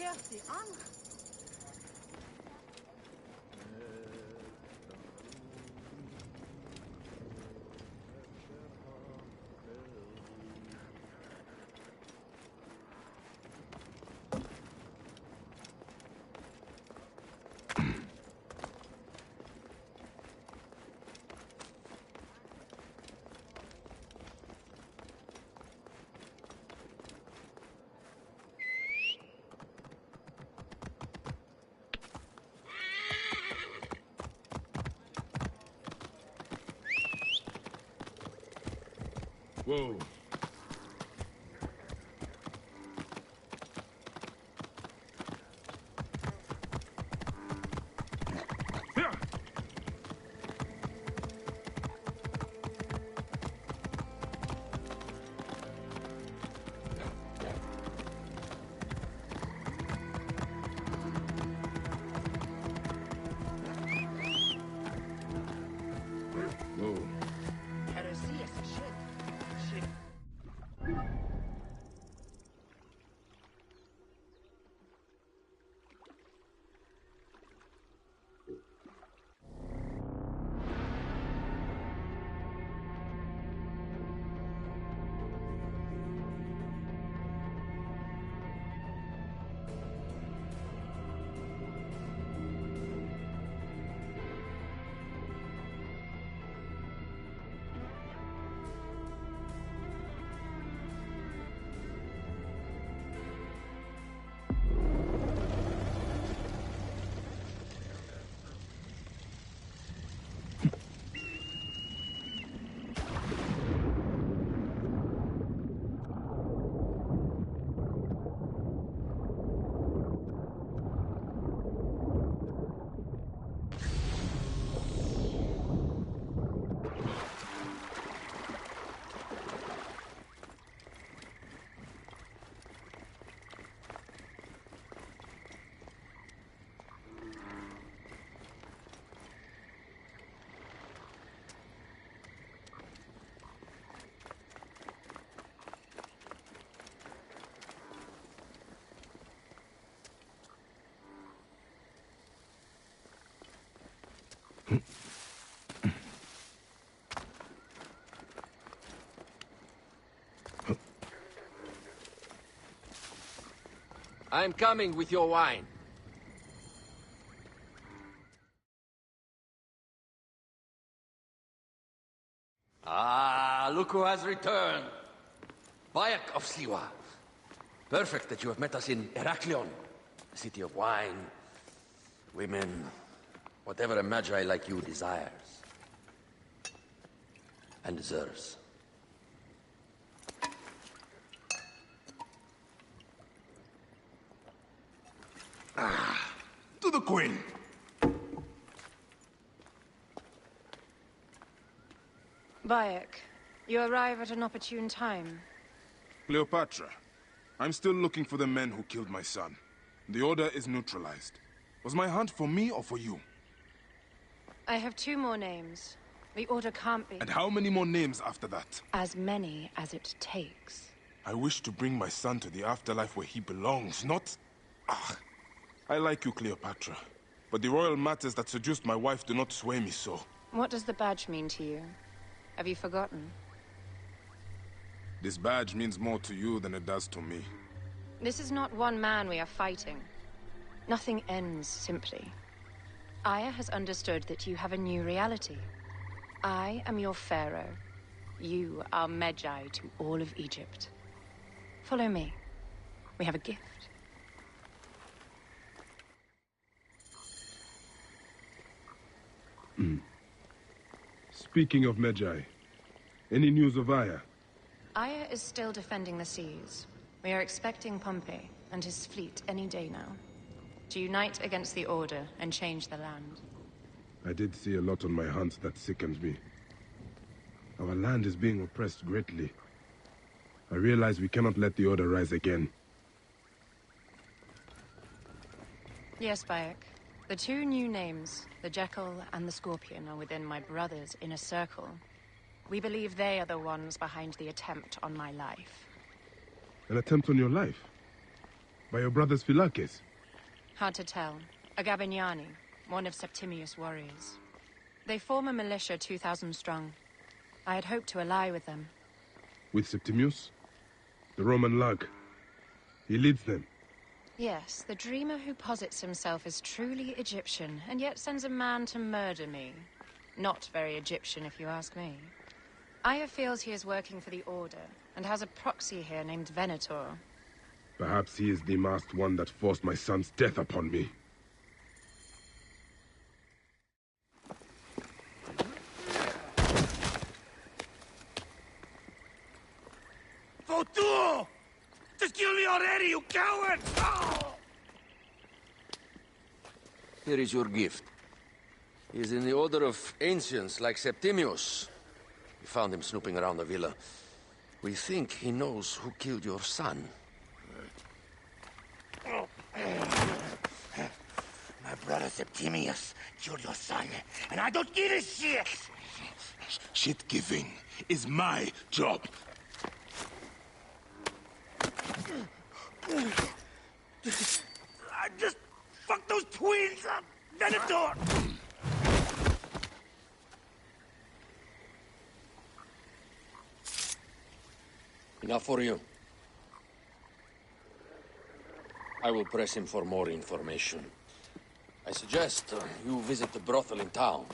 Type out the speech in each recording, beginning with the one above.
Gertie aan. Whoa. Heresias, shit. I'm coming with your wine. Ah, look who has returned. Bayek of Siwa. Perfect that you have met us in Heraklion, the city of wine, women, whatever a magi like you desires and deserves. To the Queen. Bayek, you arrive at an opportune time. Cleopatra, I'm still looking for the men who killed my son. The order is neutralized. Was my hunt for me or for you? I have 2 more names. The order can't be... And how many more names after that? As many as it takes. I wish to bring my son to the afterlife where he belongs, not... Ah, I like you, Cleopatra. But the royal matters that seduced my wife do not sway me so. What does the badge mean to you? Have you forgotten? This badge means more to you than it does to me. This is not one man we are fighting. Nothing ends simply. Aya has understood that you have a new reality. I am your pharaoh. You are Magi to all of Egypt. Follow me. We have a gift. Speaking of Magi, any news of Aya? Aya is still defending the seas. We are expecting Pompey and his fleet any day now, to unite against the Order and change the land. I did see a lot on my hunt that sickens me. Our land is being oppressed greatly. I realize we cannot let the Order rise again. Yes, Bayek. The 2 new names, the Jekyll and the Scorpion, are within my brother's inner circle. We believe they are the ones behind the attempt on my life. An attempt on your life? By your brother's Phylakes? Hard to tell. A Gabiniani, one of Septimius' warriors. They form a militia 2,000 strong. I had hoped to ally with them. With Septimius? The Roman lug. He leads them. Yes, the dreamer who posits himself as truly Egyptian, and yet sends a man to murder me. Not very Egyptian, if you ask me. Aya feels he is working for the Order, and has a proxy here named Venator. Perhaps he is the masked one that forced my son's death upon me. Fotu! Just kill me already, you coward! Oh! Here is your gift. He is in the order of ancients like Septimius. We found him snooping around the villa. We think he knows who killed your son. My brother Septimius killed your son, and I don't give a shit! Shit-giving is my job. I just fucked those twins up! Venator! Enough for you. I will press him for more information. I suggest you visit the brothel in town.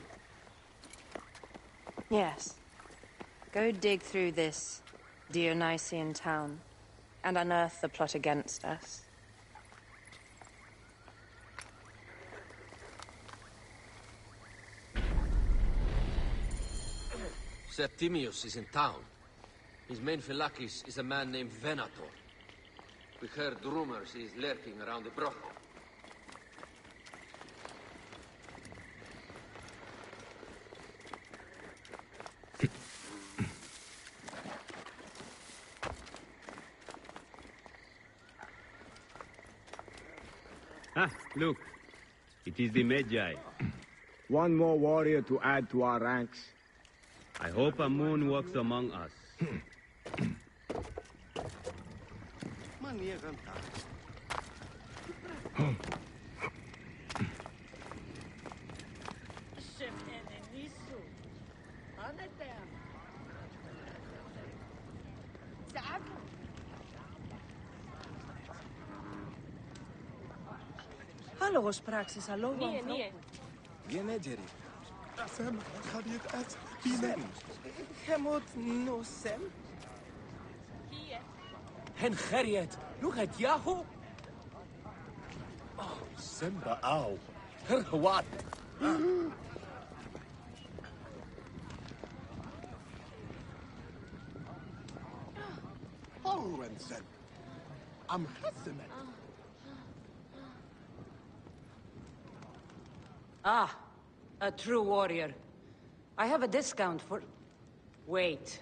Yes. Go dig through this Dionysian town and unearth the plot against us. Septimius is in town. His main Phylakes is a man named Venator. We heard rumors he is lurking around the brothel. Ah, look. It is the Magi. One more warrior to add to our ranks. I hope a moon walks among us. Λόγος πράξης αλόγου ανθρώπου. Γενέτζερη. Sam, Khadid at Binen. Hemot no sem. Hen Khariet. Lugat Yahoo. Semba Au. What? Horrensen. Am Hessimen. Ah, a true warrior. I have a discount for... Wait.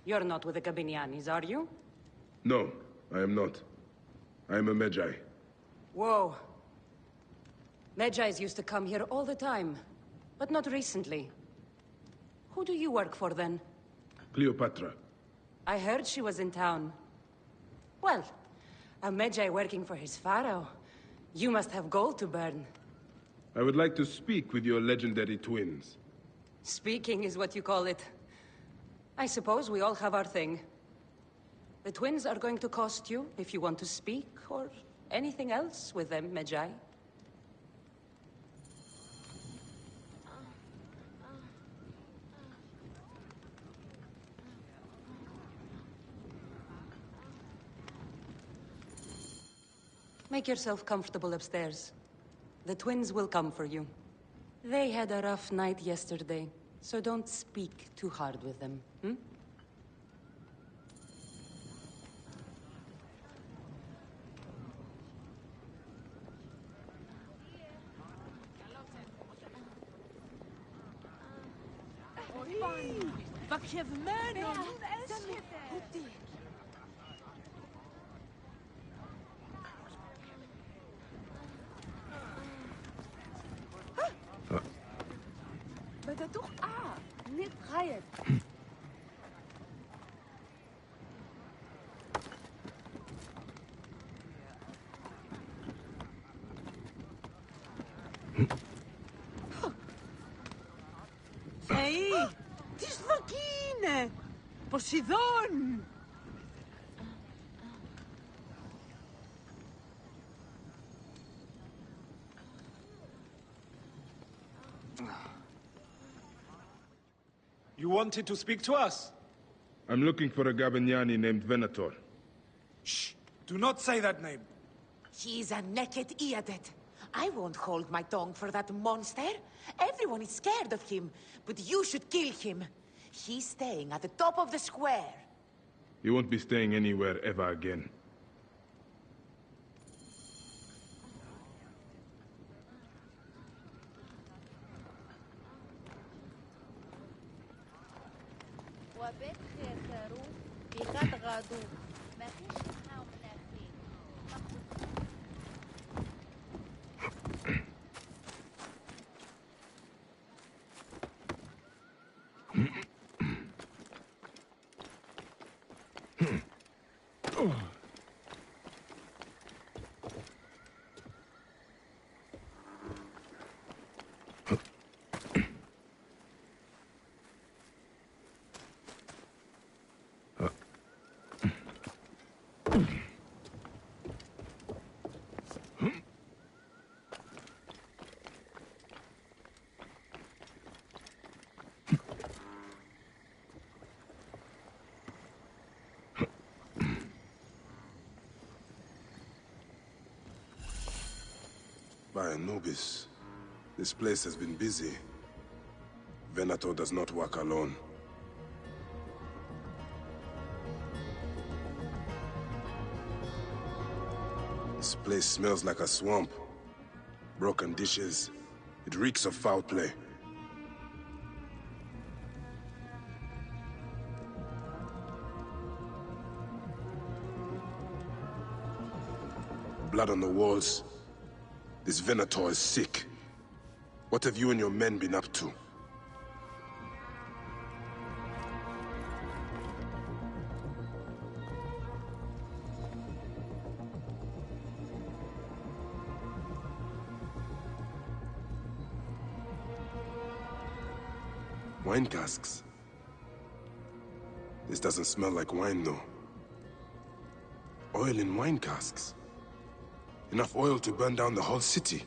You're not with the Gabinianis, are you? No, I am not. I am a Medjay. Whoa. Medjais used to come here all the time, but not recently. Who do you work for, then? Cleopatra. I heard she was in town. Well, a Medjay working for his pharaoh. You must have gold to burn. I would like to speak with your legendary twins. Speaking is what you call it. I suppose we all have our thing. The twins are going to cost you if you want to speak, or anything else with them, Medjay. Make yourself comfortable upstairs. The twins will come for you. They had a rough night yesterday, so don't speak too hard with them, hmm? Θεοί, τι σφακή είναι! Ποσειδών! You wanted to speak to us? I'm looking for a Gabiniani named Venator. Shh! Do not say that name. He's a naked Iadet. I won't hold my tongue for that monster. Everyone is scared of him, but you should kill him. He's staying at the top of the square. He won't be staying anywhere ever again. By Anubis, this place has been busy. Venator does not work alone. This place smells like a swamp. Broken dishes. It reeks of foul play. Blood on the walls. This Venator is sick. What have you and your men been up to? Wine casks. This doesn't smell like wine, though. Oil in wine casks. Enough oil to burn down the whole city.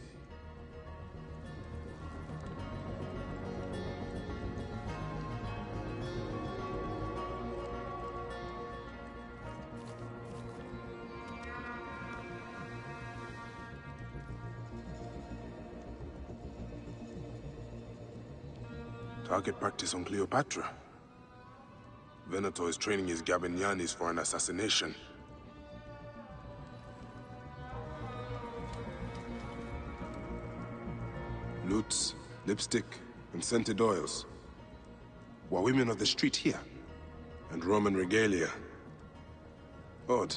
Target practice on Cleopatra. Venator is training his Gabinianis for an assassination. Lutes, lipstick, and scented oils. Were women of the street here? And Roman regalia. Odd.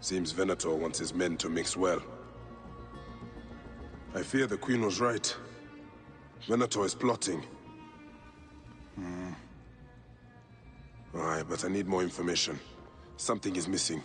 Seems Venator wants his men to mix well. I fear the Queen was right. Venator is plotting. Aye, but I need more information. Something is missing.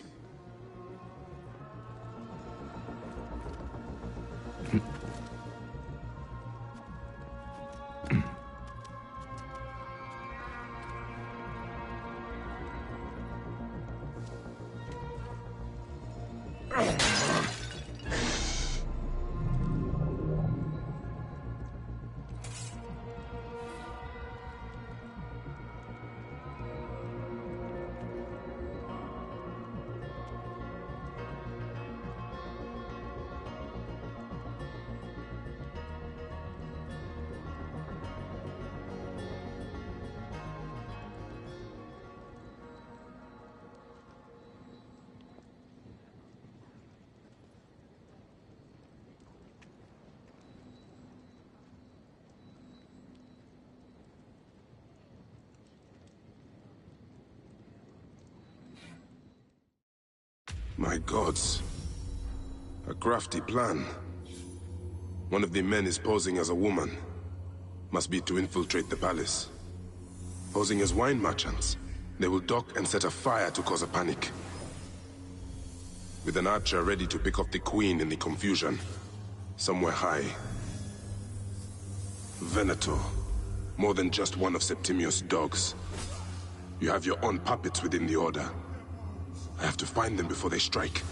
My gods. A crafty plan. One of the men is posing as a woman. Must be to infiltrate the palace. Posing as wine merchants, they will dock and set a fire to cause a panic. With an archer ready to pick off the queen in the confusion. Somewhere high. Venator. More than just one of Septimius' dogs. You have your own puppets within the Order. I have to find them before they strike.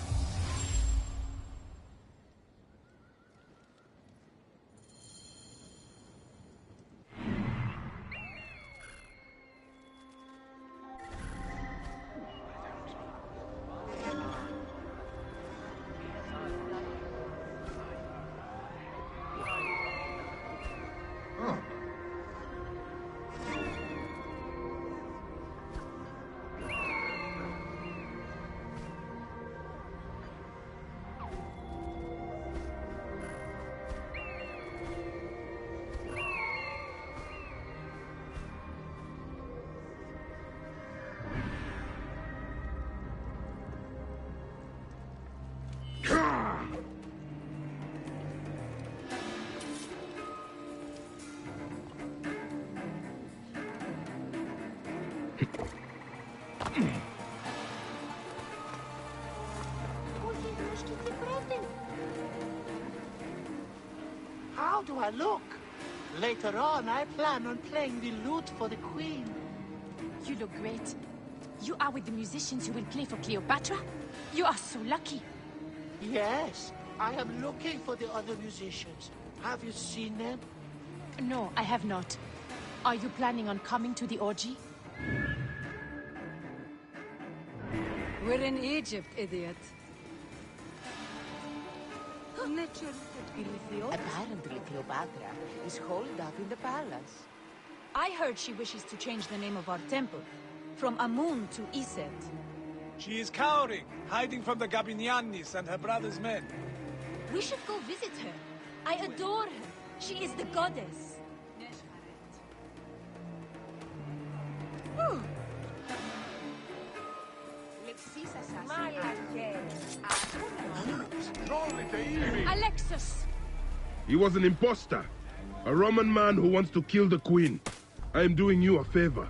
How do I look? Later on, I plan on playing the lute for the Queen. You look great. You are with the musicians who will play for Cleopatra? You are so lucky. Yes, I am looking for the other musicians. Have you seen them? No, I have not. Are you planning on coming to the orgy? We're in Egypt, idiot. Apparently, Cleopatra is holed up in the palace. I heard she wishes to change the name of our temple, from Amun to Iset. She is cowering, hiding from the Gabinianis and her brother's men. We should go visit her. I adore her. She is the goddess. Alexis! He was an imposter. A Roman man who wants to kill the queen. I am doing you a favor.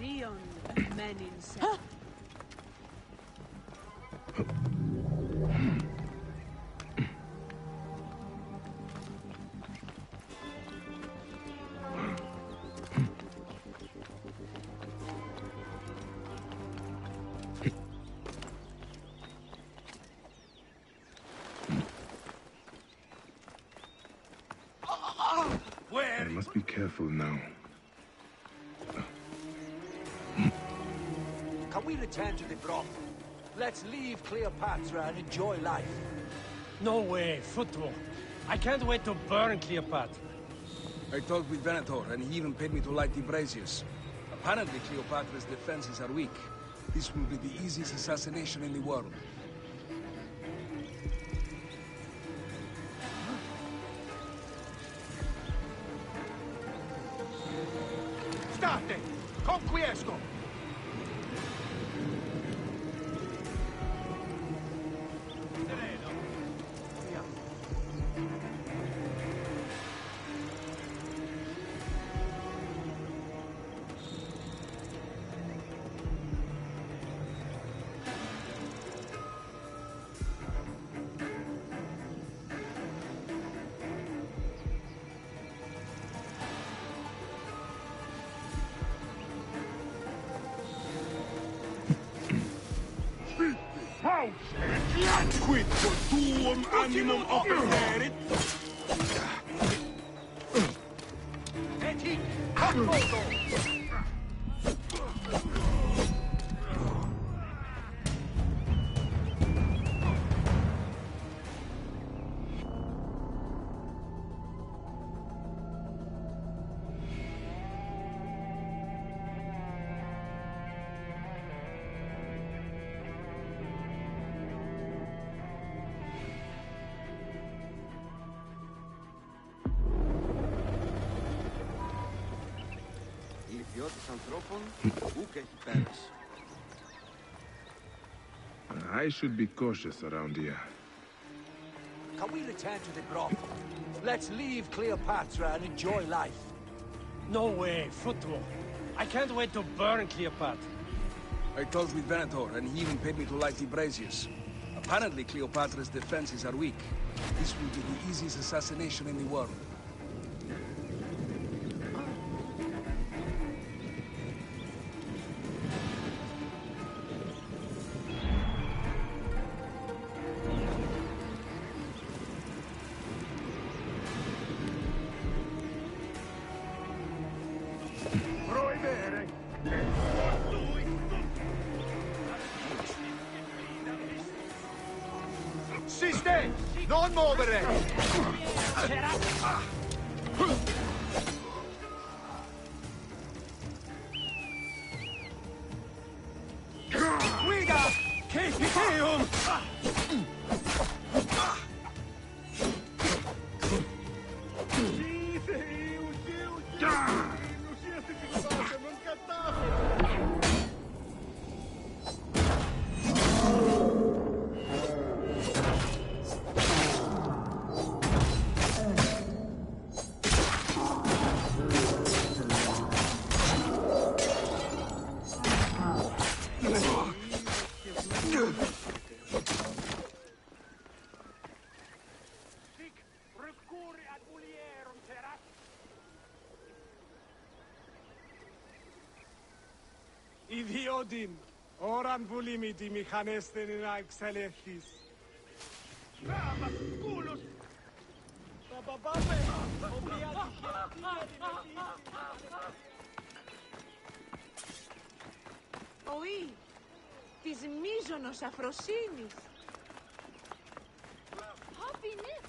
Rion of men in set. I must be careful now. Can we return to the broth? Let's leave Cleopatra and enjoy life. No way, Football. I can't wait to burn Cleopatra. I talked with Venator, and he even paid me to light the braziers. Apparently, Cleopatra's defenses are weak. This will be the easiest assassination in the world. State! Conquiesco! Quid tuum animum offererit? Eti! Accomodo! I should be cautious around here. Can we return to the broth? Let's leave Cleopatra and enjoy life. No way, Football. I can't wait to burn Cleopatra. I talked with Venator, and he even paid me to light the braziers. Apparently, Cleopatra's defenses are weak. This will be the easiest assassination in the world. Siste! Non muovere! Guida! Che piteum! Idiodin, oran bulimiti michanesten in excelethis. Οή, της μίζωνος αφροσύνης. Happiness!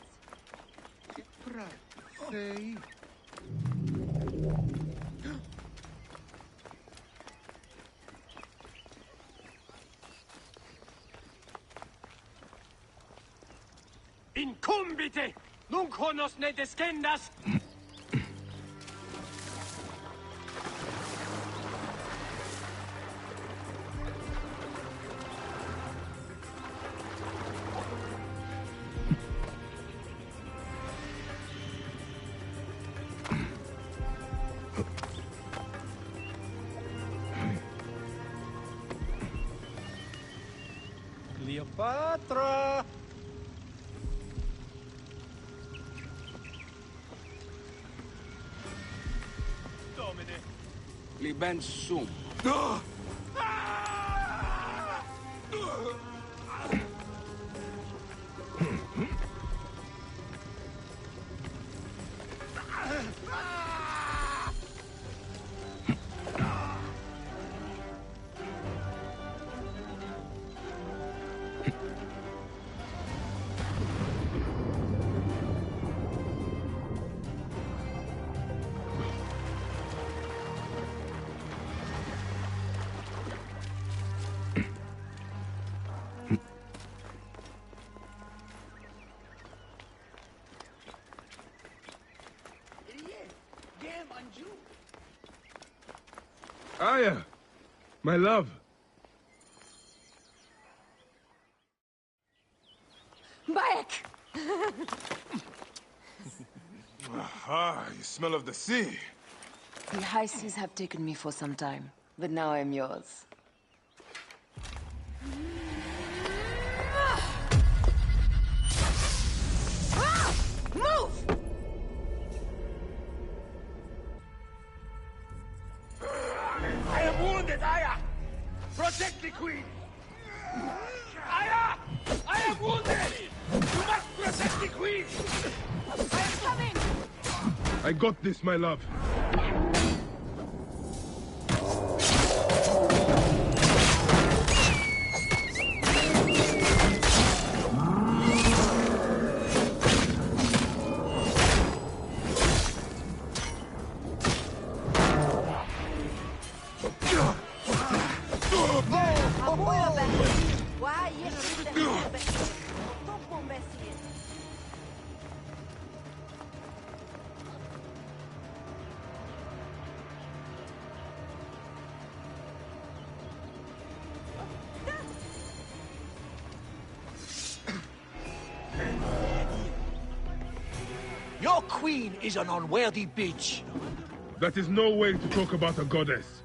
Sei. Incumbite! Nunc honos ne descendas! Cleopatra! Domine. Liben sum. Aya, my love. Back! Ah, you smell of the sea. The high seas have taken me for some time, but now I'm yours. Move! I am wounded, Aya! Protect the queen! Aya! I am wounded! You must protect the queen! I am coming! I got this, my love. Your queen is an unworthy bitch. That is no way to talk about a goddess.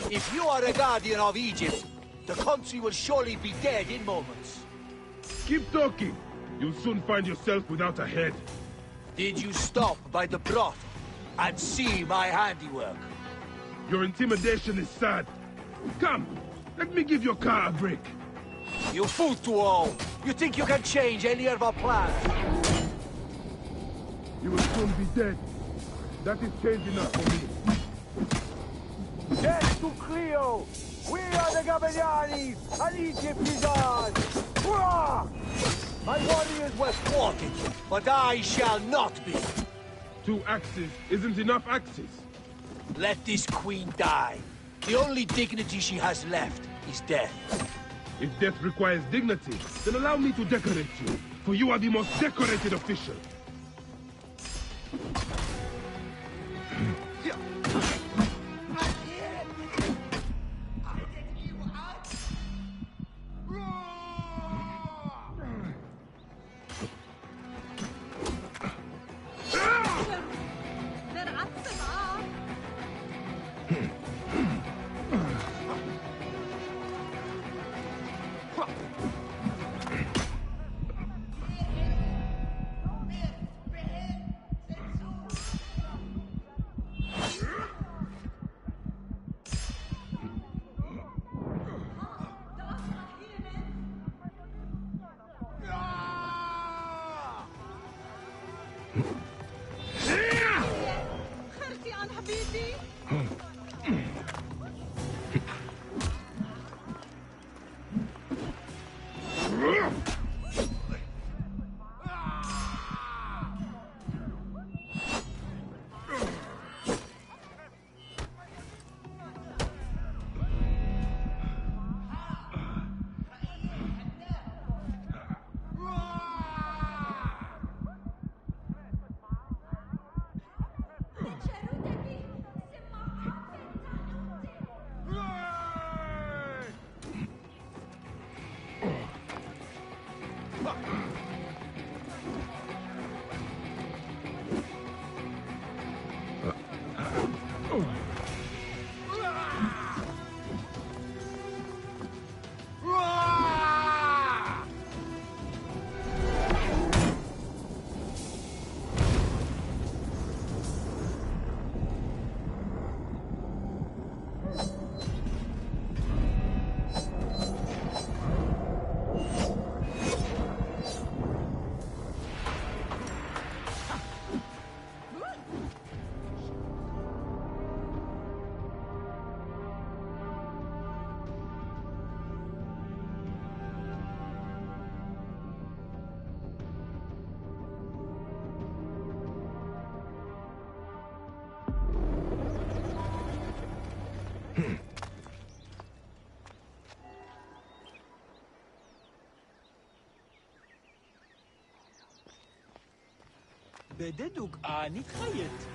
If you are a guardian of Egypt, the country will surely be dead in moments. Keep talking. You'll soon find yourself without a head. Did you stop by the broth and see my handiwork? Your intimidation is sad. Come, let me give your car a break. You fool to all. You think you can change any of our plans? You will soon be dead. That is change enough for me. Death to Cleo! We are the Gabiniani, and Egypt is ours! Hurrah! My warriors were thwarted, but I shall not be. 2 axes isn't enough axes. Let this queen die. The only dignity she has left is death. If death requires dignity, then allow me to decorate you, for you are the most decorated official. بددوك آني تخيط.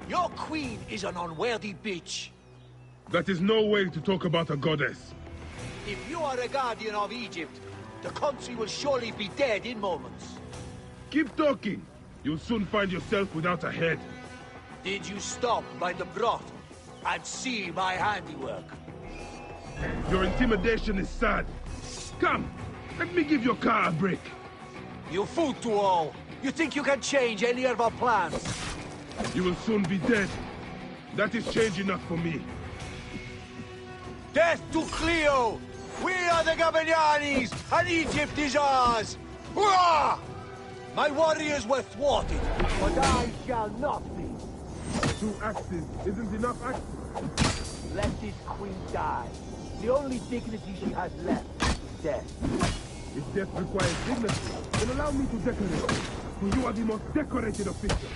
Your queen is an unworthy bitch. That is no way to talk about a goddess. If you are a guardian of Egypt, the country will surely be dead in moments. Keep talking. You'll soon find yourself without a head. Did you stop by the brothel and see my handiwork? Your intimidation is sad. Come, let me give your car a break. You fool to all. You think you can change any of our plans? You will soon be dead. That is change enough for me. Death to Cleo! We are the Gabinianis, and Egypt is ours! Hurrah! My warriors were thwarted, but I shall not be. 2 axes isn't enough axes. Let this queen die. The only dignity she has left is death. If death requires dignity, then allow me to decorate. For you are the most decorated official.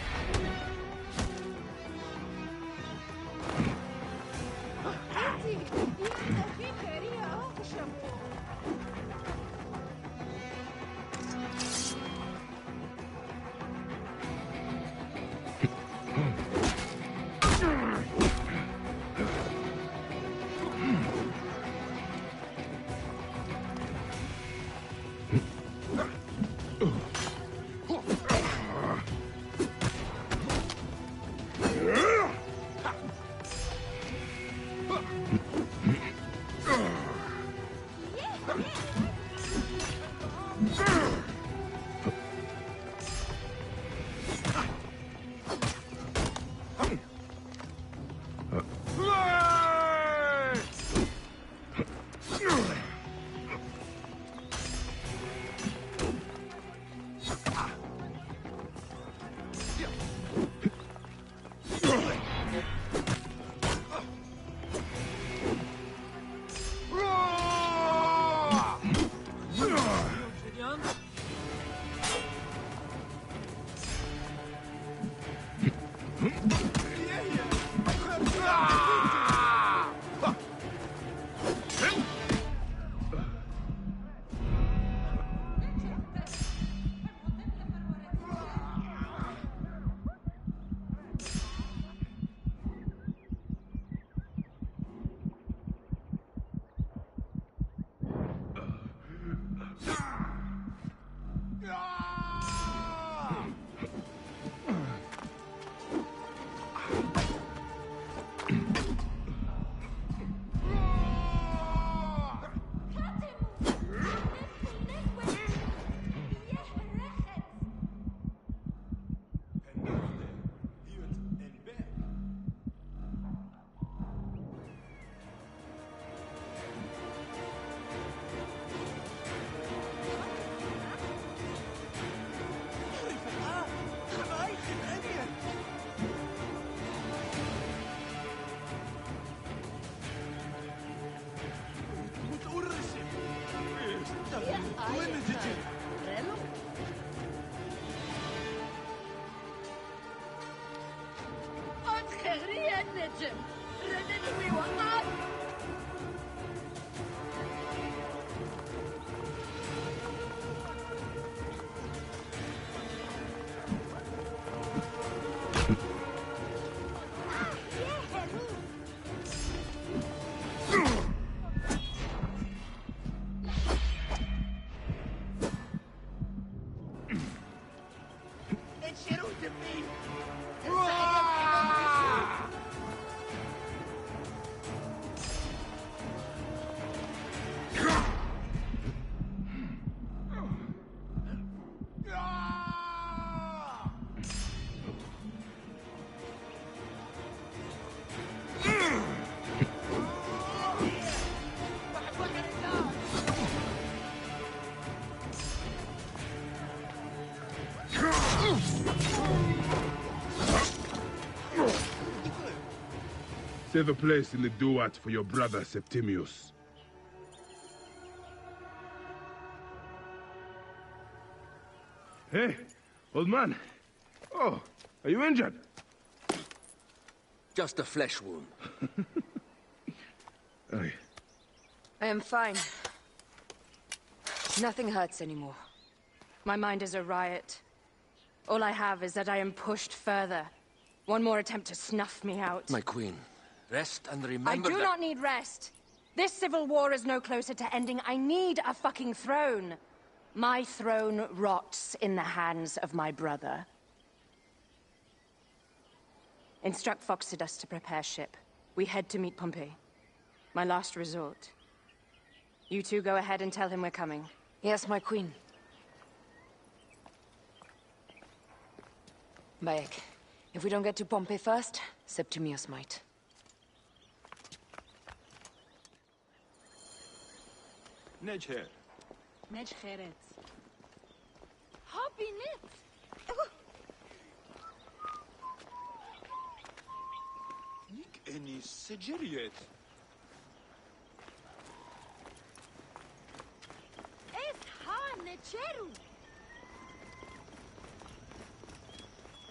anneciğim. Redeni var. Save a place in the duat for your brother Septimius. Hey, old man. Oh, are you injured? Just a flesh wound. Aye. I am fine. Nothing hurts anymore. My mind is a riot. All I have is that I am pushed further. One more attempt to snuff me out. My queen, rest and remember I do not need rest. This civil war is no closer to ending. I need a fucking throne. My throne rots in the hands of my brother. Instruct Phoxidas to prepare ship. We head to meet Pompey. My last resort. You two go ahead and tell him we're coming. Yes, my queen. Bayek, if we don't get to Pompey first, Septimius might. Nejher. Nejheret. Habinit. Nik eni siciliet. Es ha necheru.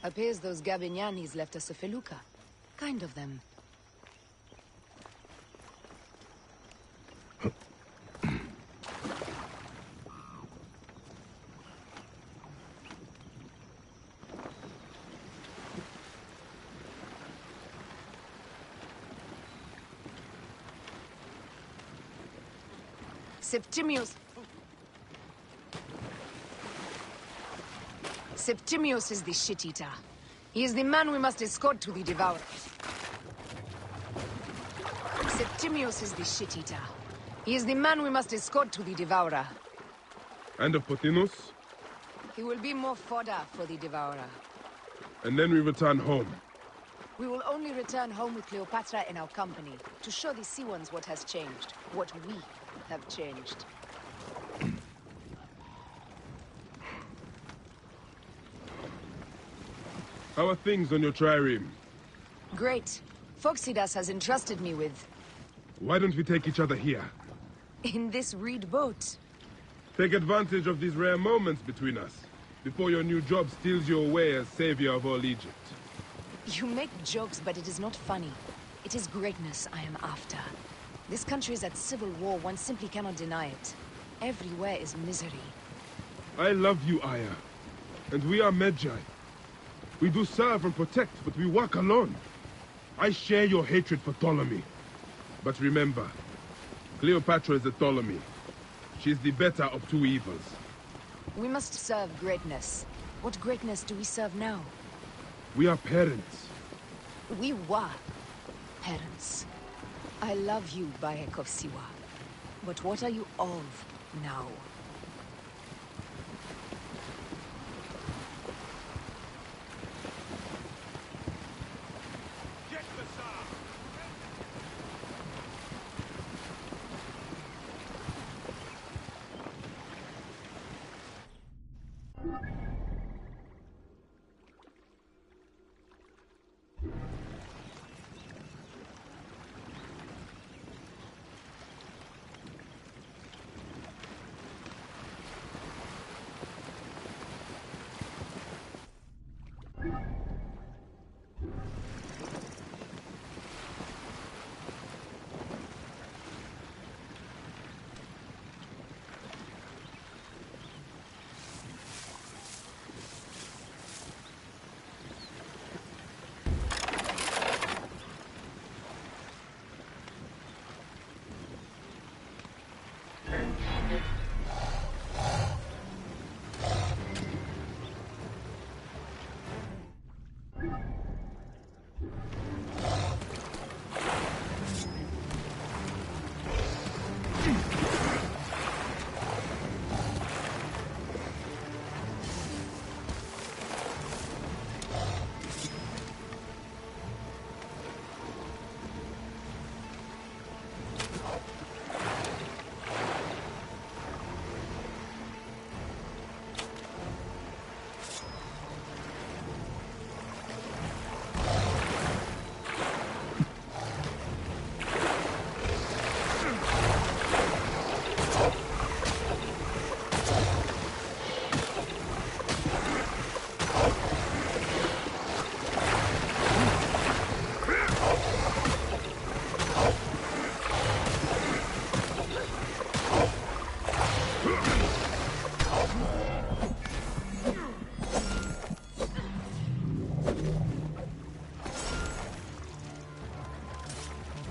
Appears those Gabinianis left us a felucca. Kind of them. Septimius... Septimius is the shit-eater. He is the man we must escort to the Devourer. Septimius is the shit-eater. He is the man we must escort to the Devourer. And of Pothinus? He will be more fodder for the Devourer. And then we return home. We will only return home with Cleopatra in our company, to show the Sea Ones what has changed, what we have changed. How are things on your trireme? Great. Phoxidas has entrusted me with... Why don't we take each other here? in this reed boat. Take advantage of these rare moments between us, before your new job steals you away as savior of all Egypt. You make jokes, but it is not funny. It is greatness I am after. This country is at civil war, one simply cannot deny it. Everywhere is misery. I love you, Aya. And we are Magi. We do serve and protect, but we work alone. I share your hatred for Ptolemy. But remember, Cleopatra is a Ptolemy. She is the better of two evils. We must serve greatness. What greatness do we serve now? We are parents. We were parents. I love you, Bayek of Siwa. But what are you of now?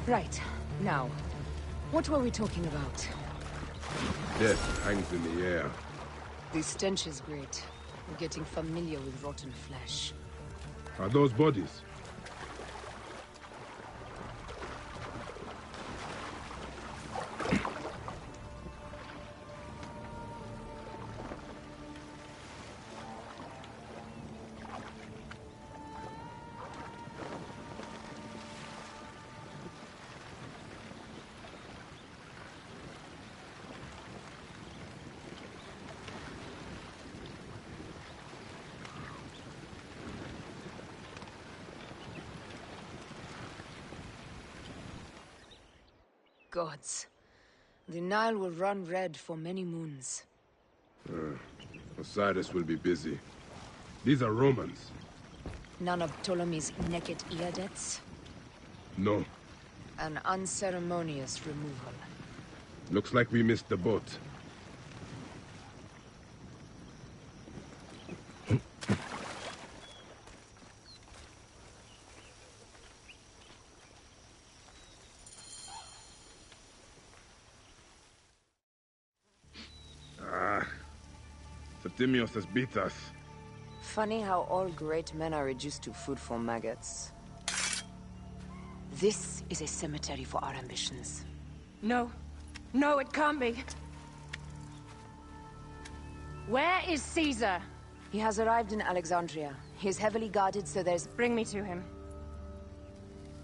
Right. Now, what were we talking about? Death hangs in the air. The stench is great. We're getting familiar with rotten flesh. Are those bodies? Gods. The Nile will run red for many moons. Osiris will be busy. These are Romans. None of Ptolemy's naked ear-deaths? No. An unceremonious removal. Looks like we missed the boat. Septimius has beat us. Funny how all great men are reduced to food for maggots. This is a cemetery for our ambitions. No. No, it can't be. Where is Caesar? He has arrived in Alexandria. He is heavily guarded, so there's... Bring me to him.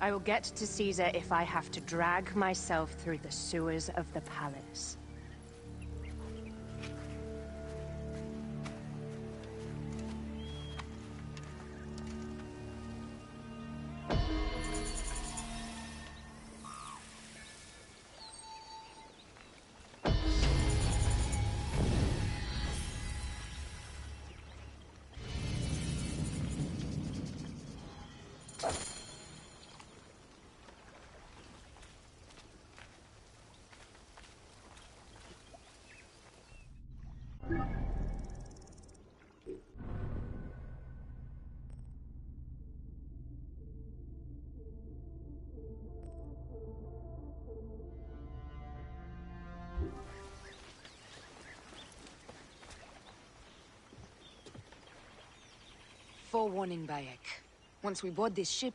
I will get to Caesar if I have to drag myself through the sewers of the palace. Forewarning, Bayek. Once we board this ship,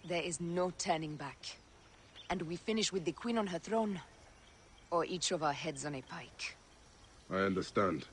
there is no turning back. And we finish with the Queen on her throne, or each of our heads on a pike. I understand.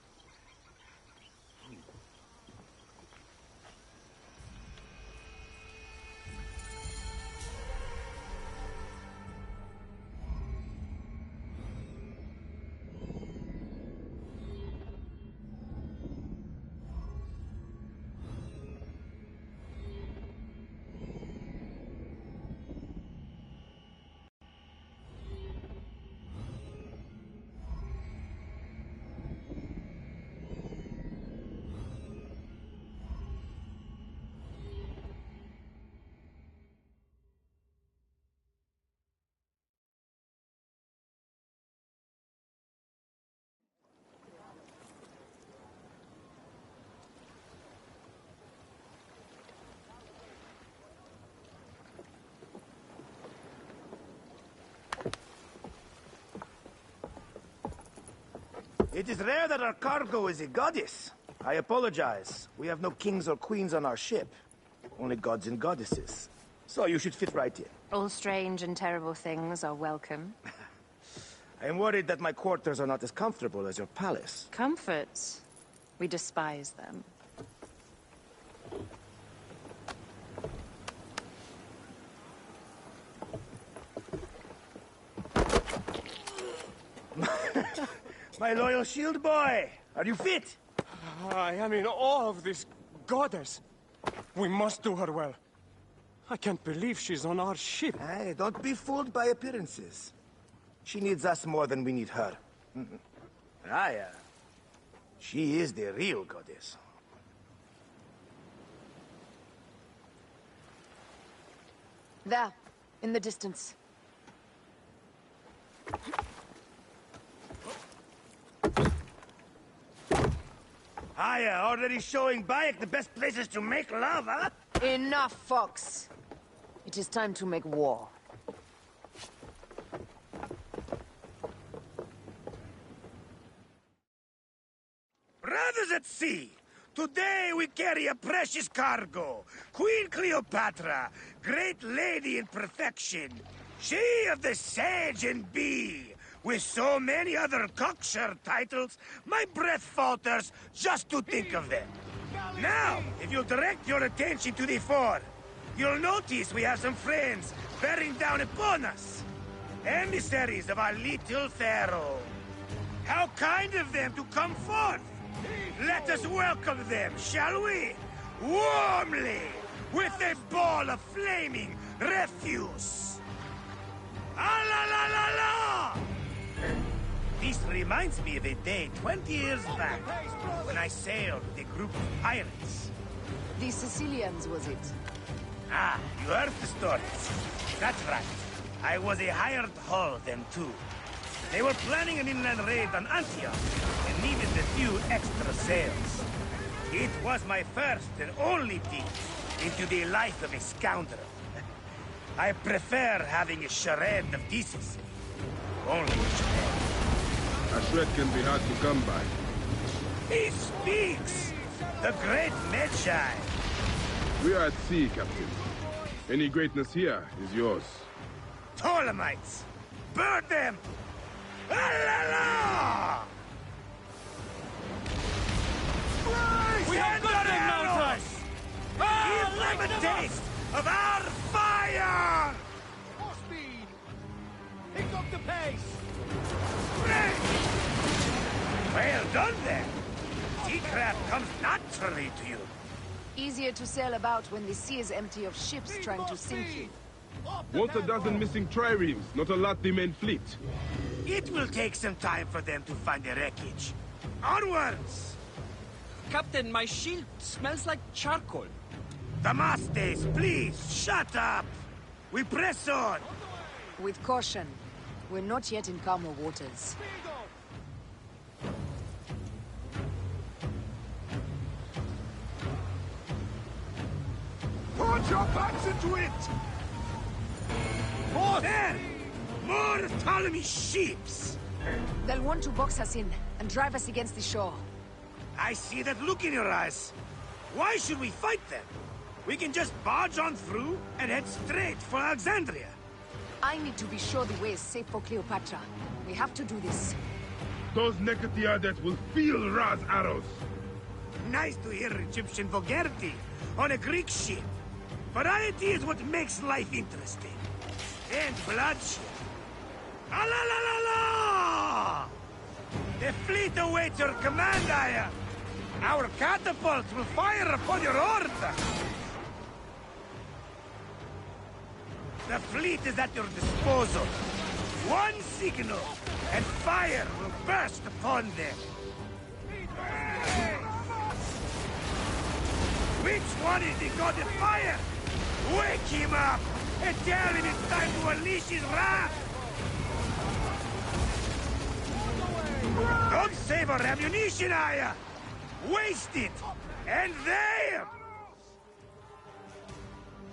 It is rare that our cargo is a goddess. I apologize. We have no kings or queens on our ship. Only gods and goddesses. So you should fit right in. All strange and terrible things are welcome. I am worried that my quarters are not as comfortable as your palace. Comforts? We despise them. My loyal shield boy! Are you fit? I am in awe of this goddess. We must do her well. I can't believe she's on our ship. Hey, don't be fooled by appearances. She needs us more than we need her. Aya, she is the real goddess. There, in the distance. Aya, already showing Bayek the best places to make love, huh? Enough, Fox. It is time to make war. Brothers at sea, today we carry a precious cargo. Queen Cleopatra, great lady in perfection. She of the Sage and Bee. With so many other cocksure titles, my breath falters just to think of them. Now, if you'll direct your attention to the fore, you'll notice we have some friends bearing down upon us. Emissaries of our little pharaoh. How kind of them to come forth. Let us welcome them, shall we? Warmly, with a ball of flaming refuse. Ah la la la la! This reminds me of a day 20 years back, when I sailed with a group of pirates. The Sicilians, was it? Ah, you heard the stories. That's right. I was a hired hull then too. They were planning an inland raid on Antioch, and needed a few extra sails. It was my first and only peek into the life of a scoundrel. I prefer having a charade of decency. Only a charade. A shred can be hard to come by. He speaks! The great Magi! We are at sea, Captain. Any greatness here is yours. Ptolemites! Burn them! Ah la la! We have got them now, Ty! Give them a taste of our fire! More speed! Pick up the pace! Well done, then. Seacraft comes naturally to you. Easier to sail about when the sea is empty of ships trying to sink you. Want a dozen missing triremes, not a lot the main fleet. It will take some time for them to find the wreckage. Onwards! Captain, my shield smells like charcoal. Damastes, please, shut up! We press on! With caution. We're not yet in calmer waters. Put your backs into it! More there! More of Ptolemy's ships! They'll want to box us in and drive us against the shore. I see that look in your eyes. Why should we fight them? We can just barge on through and head straight for Alexandria. I need to be sure the way is safe for Cleopatra. We have to do this. Those Nekatiades will feel Ra's arrows. Nice to hear Egyptian vulgarity on a Greek ship. Variety is what makes life interesting. And bloodshed. Ah la la la la! The fleet awaits your command, Aya. Our catapults will fire upon your order. The fleet is at your disposal. One signal, and fire will burst upon them. Which one is the god of fire? Wake him up, and tell him it's time to unleash his wrath! Don't save our ammunition, Aya! Waste it! And there!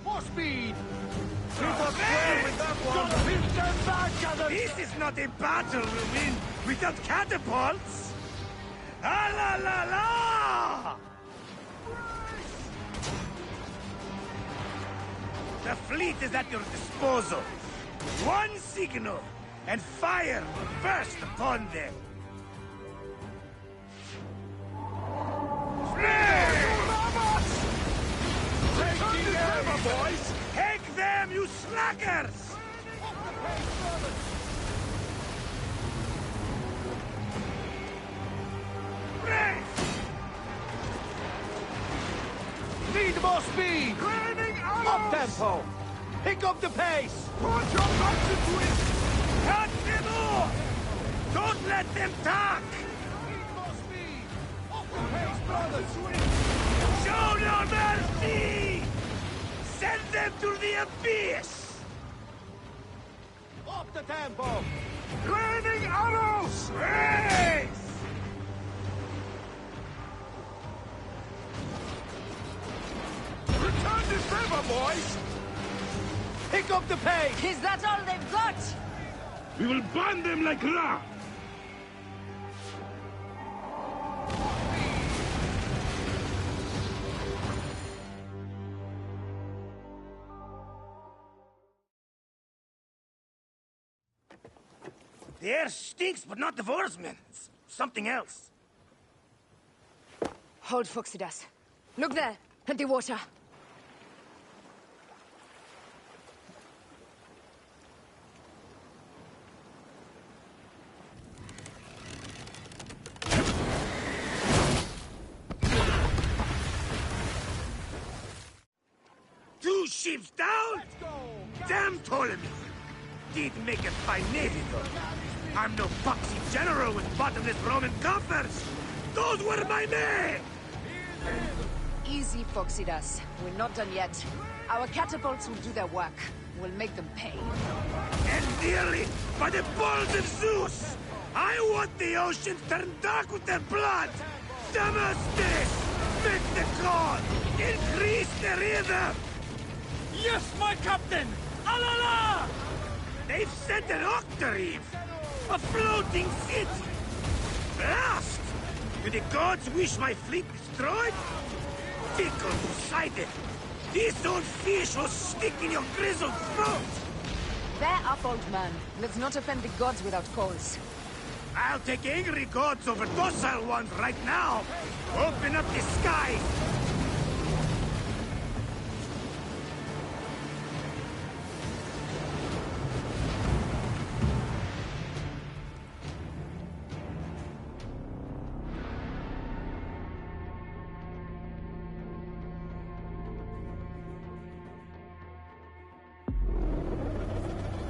More speed! This is not a battle we'll win without catapults! Ah la la la! The fleet is at your disposal. One signal, and fire will burst upon them. Taking over, boys! Take them, you slackers! Need more speed! Up tempo! Pick up the pace! Put your butts into it! Cut them off! Don't let them talk! Need more speed! Up the pace, brothers! Show no mercy! Send them to the abyss! Up the tempo! Raining arrows! Race! Return to river, boys! Pick up the pace! Is that all they've got? We will burn them like Ra! The air stinks, but not the Vorsman. It's something else. Hold, Phoxidas. Look there, at the water. Two ships down? Damn Ptolemy! Did make a fine navy, though. I'm no poxy general with bottomless Roman coffers! Those were my men! Easy, Phoxidas. We're not done yet. Our catapults will do their work. We'll make them pay. And dearly, by the balls of Zeus! I want the ocean turned dark with their blood! Damastes! Make the call! Increase the rhythm! Yes, my captain! Alala! They've sent an octarine! A floating city! Blast! Do the gods wish my fleet destroyed? Tickle Poseidon! This old fish will stick in your grizzled throat! Bear up, old man. Let's not offend the gods without cause. I'll take angry gods over docile ones right now! Open up the sky!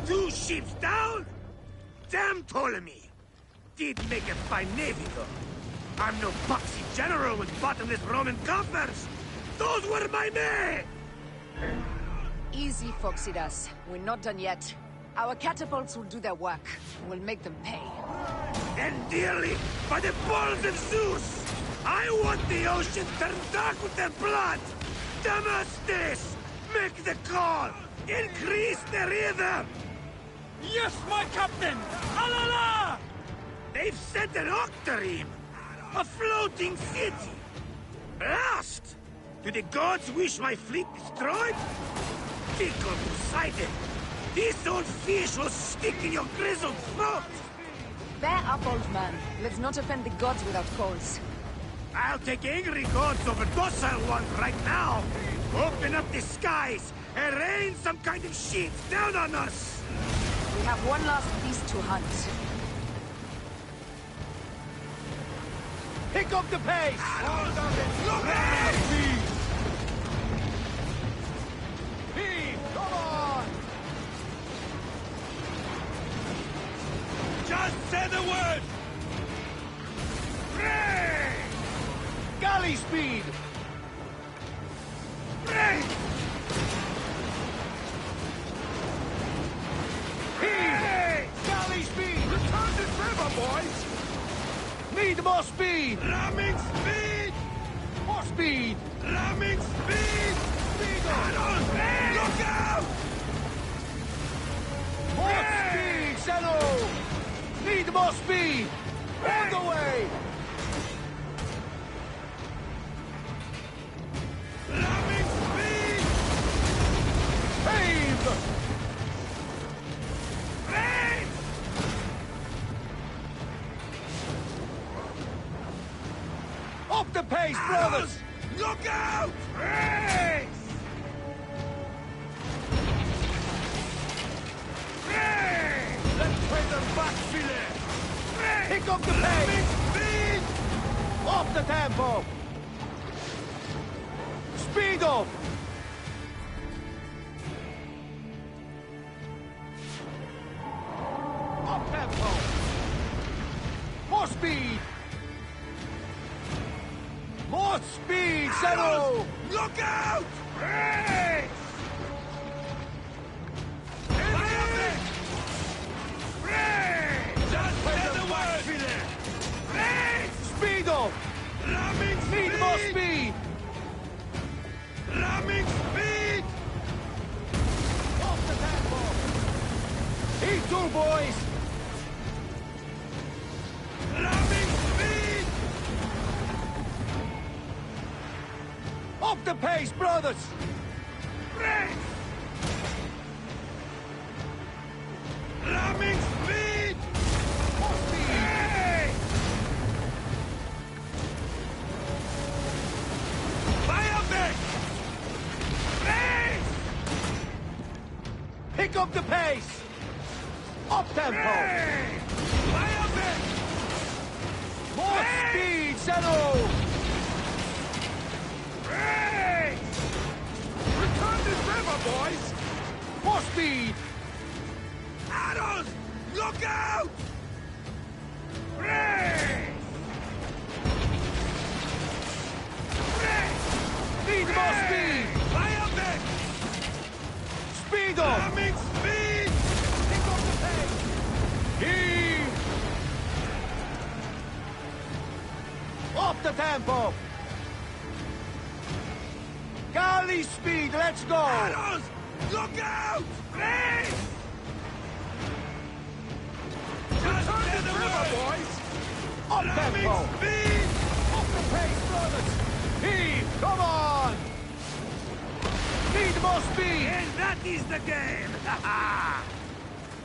Two ships down? Damn Ptolemy! Did make a fine navy, though. I'm no poxy general with bottomless Roman coffers! Those were my men! Easy, Phoxidas. We're not done yet. Our catapults will do their work. We'll make them pay. And dearly, by the balls of Zeus! I want the ocean turned dark with their blood! Damastes! Make the call! Increase the rhythm! Yes, my captain! Alala! They've sent an octarine! A floating city! Blast! Do the gods wish my fleet destroyed? Tickle Poseidon! This old fish will stick in your grizzled throat! Bear up, old man. Let's not offend the gods without cause. I'll take angry gods over docile ones right now! Open up the skies and rain some kind of shit down on us! We have one last beast to hunt. Pick up the pace! Look at Speed! Speed! Come on! Just say the word! Pray! Galley speed! Pray! Heave! Galley speed! Return to river, boys! Need more speed! Ramming speed! More speed! Ramming speed! Speed on! Look out! More speed, Zeno! Need more speed! All the way! Ramming speed! Up the pace, brothers! Look out! Race! Race! Let's play them back, Philip! Race! Pick up the pace! Speed! Up the tempo! Speed up! Up tempo! More speed! More speed, Zero! Look out! Race! Race! Just play the word, Philip! Race! Speed up! Need more speed! Ramming speed! Off the tempo! E2, boys! Ramming speed! Up the pace, brothers! Race! Ramming speed! More speed! Race! Fire back! Race! Pick up the pace! Up tempo! Race! Fire back! More speed, Zero! Race! Return this river, boys! More speed! Arrows! Look out! Race! Race! Need more speed! Fire back! Speed up! Ramming speed! Pick up the pace! Heave! Up the tempo! Galley speed, let's go! Arrows! Look out! Race! Just to the river, boys! Up Ramming tempo! speed! Up the pace, brothers! Heave! Come on! Need more speed! And that is the game!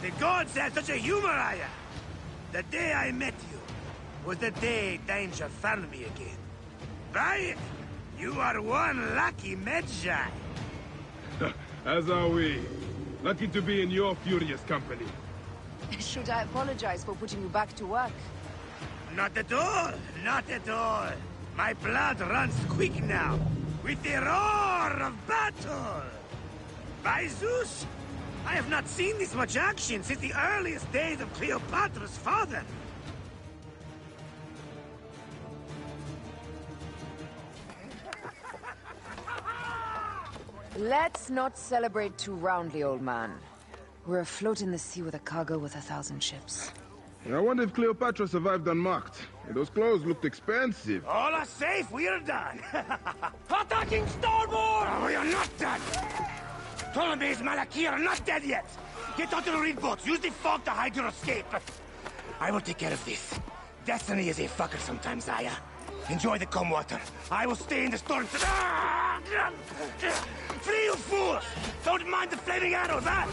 The gods had such a humor, Aya! The day I met you was the day danger found me again. Right? You are one lucky Medjay. As are we. Lucky to be in your furious company. Should I apologize for putting you back to work? Not at all! Not at all! My blood runs quick now, with the roar of battle! By Zeus! I have not seen this much action since the earliest days of Cleopatra's father! Let's not celebrate too roundly, old man. We're afloat in the sea with a cargo worth 1,000 ships. I wonder if Cleopatra survived unmarked. Those clothes looked expensive. All are safe, we're done! Attacking starboard! Oh, we are not done! Ptolemy's Malaki are not dead yet! Get onto the reed boats, use the fog to hide your escape! I will take care of this. Destiny is a fucker sometimes, Aya. Enjoy the calm water. I will stay in the storm. Flee, you fools! Don't mind the flaming arrows, huh?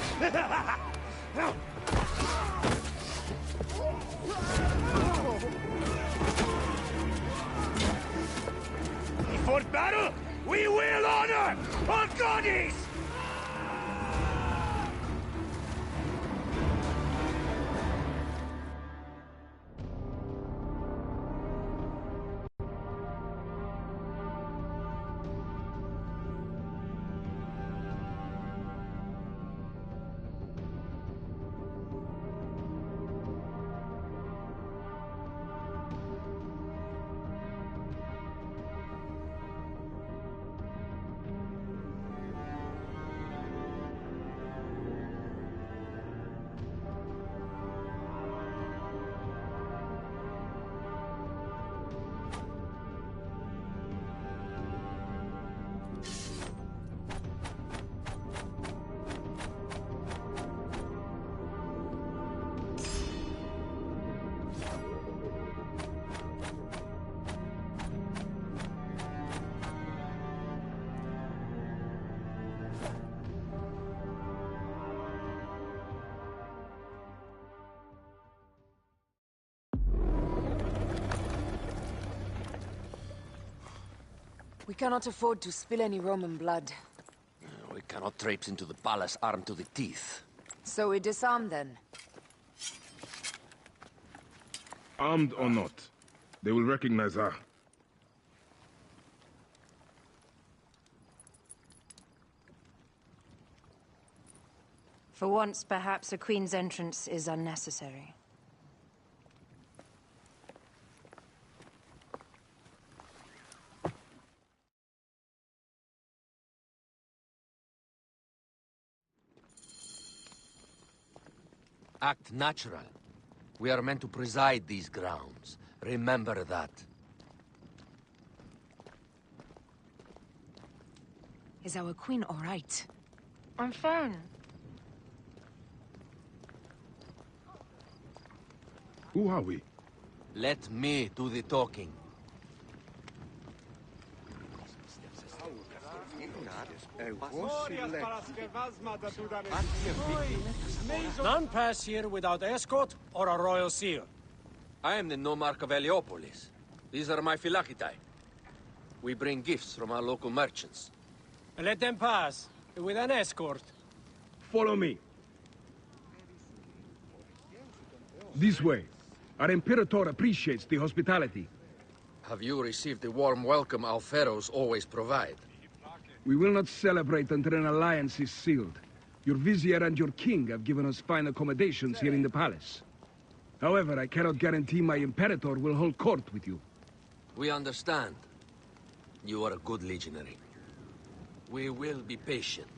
Before battle, we will honor our goddess! We cannot afford to spill any Roman blood. We cannot traipse into the palace armed to the teeth. So we disarm then? Armed or not, they will recognize her. For once, perhaps a queen's entrance is unnecessary. Act natural. We are meant to preside these grounds. Remember that. Is our queen all right? I'm fine. Who are we? Let me do the talking. None pass here without escort or a royal seal. I am the nomarch of Heliopolis. These are my phylacitae. We bring gifts from our local merchants. Let them pass, with an escort. Follow me. This way. Our Imperator appreciates the hospitality. Have you received the warm welcome our pharaohs always provide? We will not celebrate until an alliance is sealed. Your vizier and your king have given us fine accommodations here in the palace. However, I cannot guarantee my Imperator will hold court with you. We understand. You are a good legionary. We will be patient.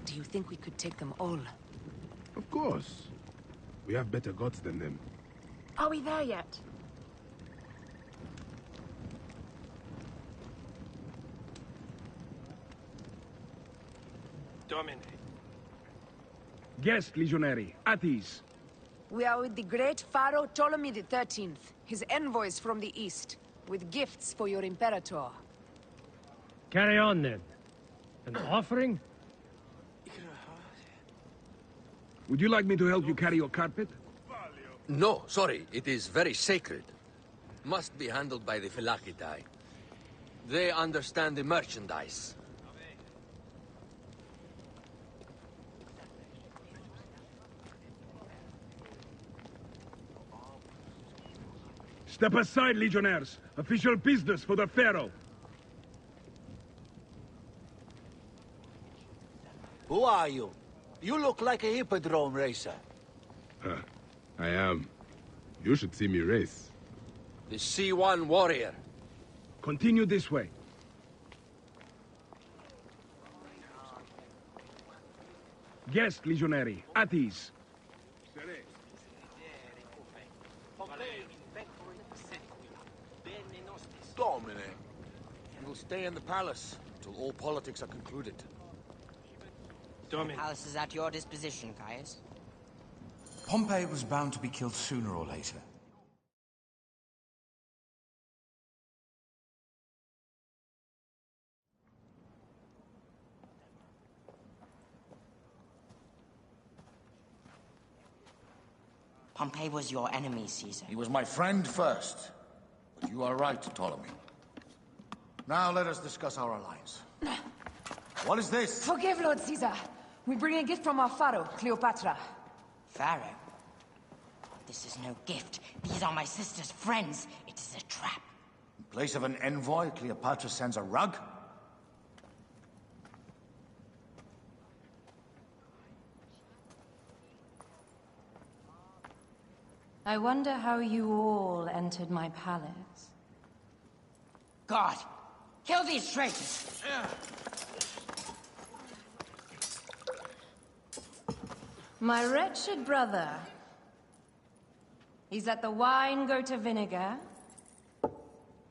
Do you think we could take them all? Of course. We have better gods than them. Are we there yet? Domine. Guest, legionary, at ease. We are with the great Pharaoh Ptolemy XIII, his envoys from the east, with gifts for your Imperator. Carry on, then. An offering? Would you like me to help you carry your carpet? No, sorry. It is very sacred. Must be handled by the phylacitae. They understand the merchandise. Step aside, legionnaires. Official business for the Pharaoh. Who are you? You look like a hippodrome racer. Huh. I am. You should see me race. The C1 warrior. Continue this way. Guest, legionary, at ease. Domine. We will stay in the palace until all politics are concluded. The palace is at your disposition, Caius. Pompey was bound to be killed sooner or later. Pompey was your enemy, Caesar. He was my friend first. But you are right, Ptolemy. Now let us discuss our alliance. What is this? Forgive, Lord Caesar. We bring a gift from our Pharaoh, Cleopatra. Pharaoh? This is no gift. These are my sister's friends. It is a trap. In place of an envoy, Cleopatra sends a rug? I wonder how you all entered my palace. God! Kill these traitors! My wretched brother. He's let the wine go to vinegar,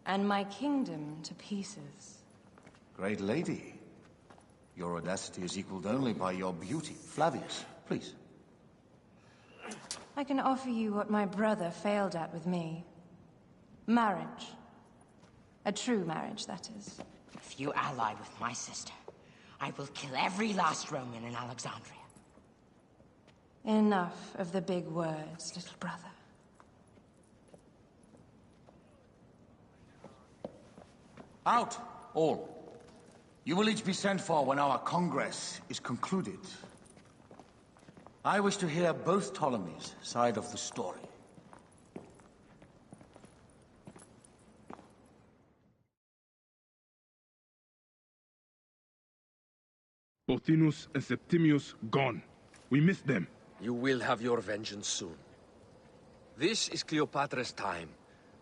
and my kingdom to pieces. Great lady. Your audacity is equaled only by your beauty. Flavius, please. I can offer you what my brother failed at with me. Marriage. A true marriage, that is. If you ally with my sister, I will kill every last Roman in Alexandria. Enough of the big words, little brother. Out, all. You will each be sent for when our congress is concluded. I wish to hear both Ptolemy's side of the story. Pothinus and Septimius gone. We missed them. You will have your vengeance soon. This is Cleopatra's time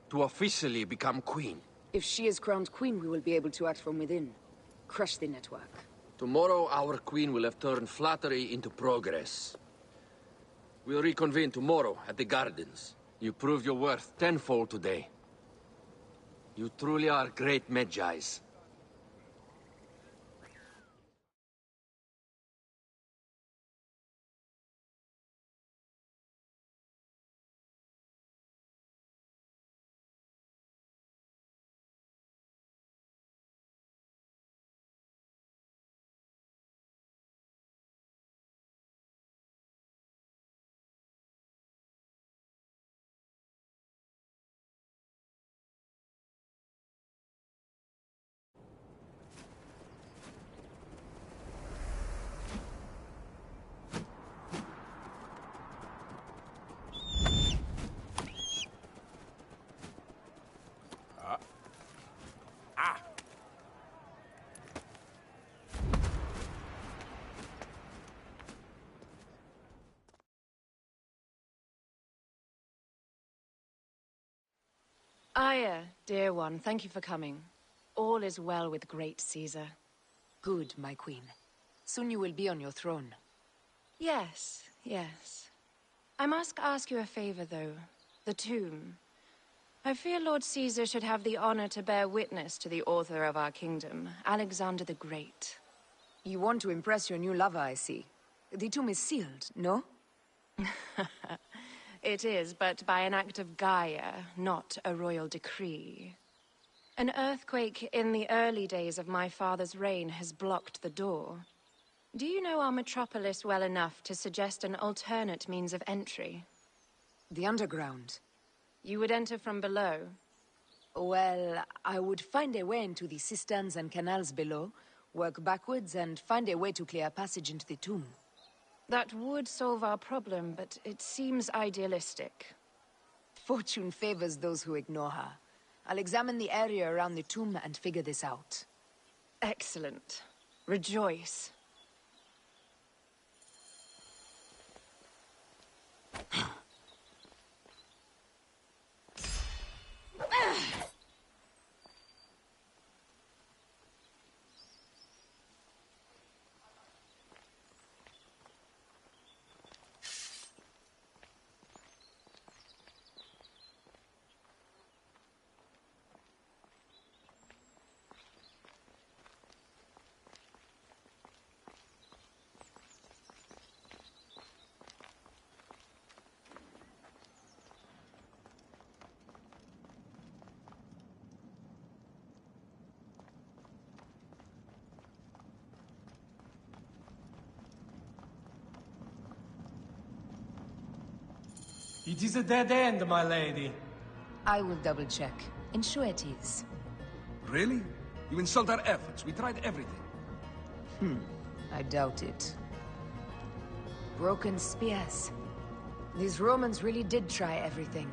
to officially become queen. If she is crowned queen, we will be able to act from within. Crush the network. Tomorrow, our queen will have turned flattery into progress. We'll reconvene tomorrow at the gardens. You proved your worth tenfold today. You truly are great Medjais. Aya, dear one, thank you for coming. All is well with great Caesar. Good, my queen. Soon you will be on your throne. Yes, yes. I must ask you a favor, though. The tomb. I fear Lord Caesar should have the honor to bear witness to the author of our kingdom, Alexander the Great. You want to impress your new lover, I see. The tomb is sealed, no? It is, but by an act of Gaia, not a royal decree. An earthquake in the early days of my father's reign has blocked the door. Do you know our metropolis well enough to suggest an alternate means of entry? The underground. You would enter from below? Well, I would find a way into the cisterns and canals below, work backwards, and find a way to clear a passage into the tomb. That would solve our problem, but it seems idealistic. Fortune favors those who ignore her. I'll examine the area around the tomb and figure this out. Excellent. Rejoice. It is a dead end, my lady. I will double-check. Ensure it is. Really? You insult our efforts. We tried everything. I doubt it. Broken spears. These Romans really did try everything.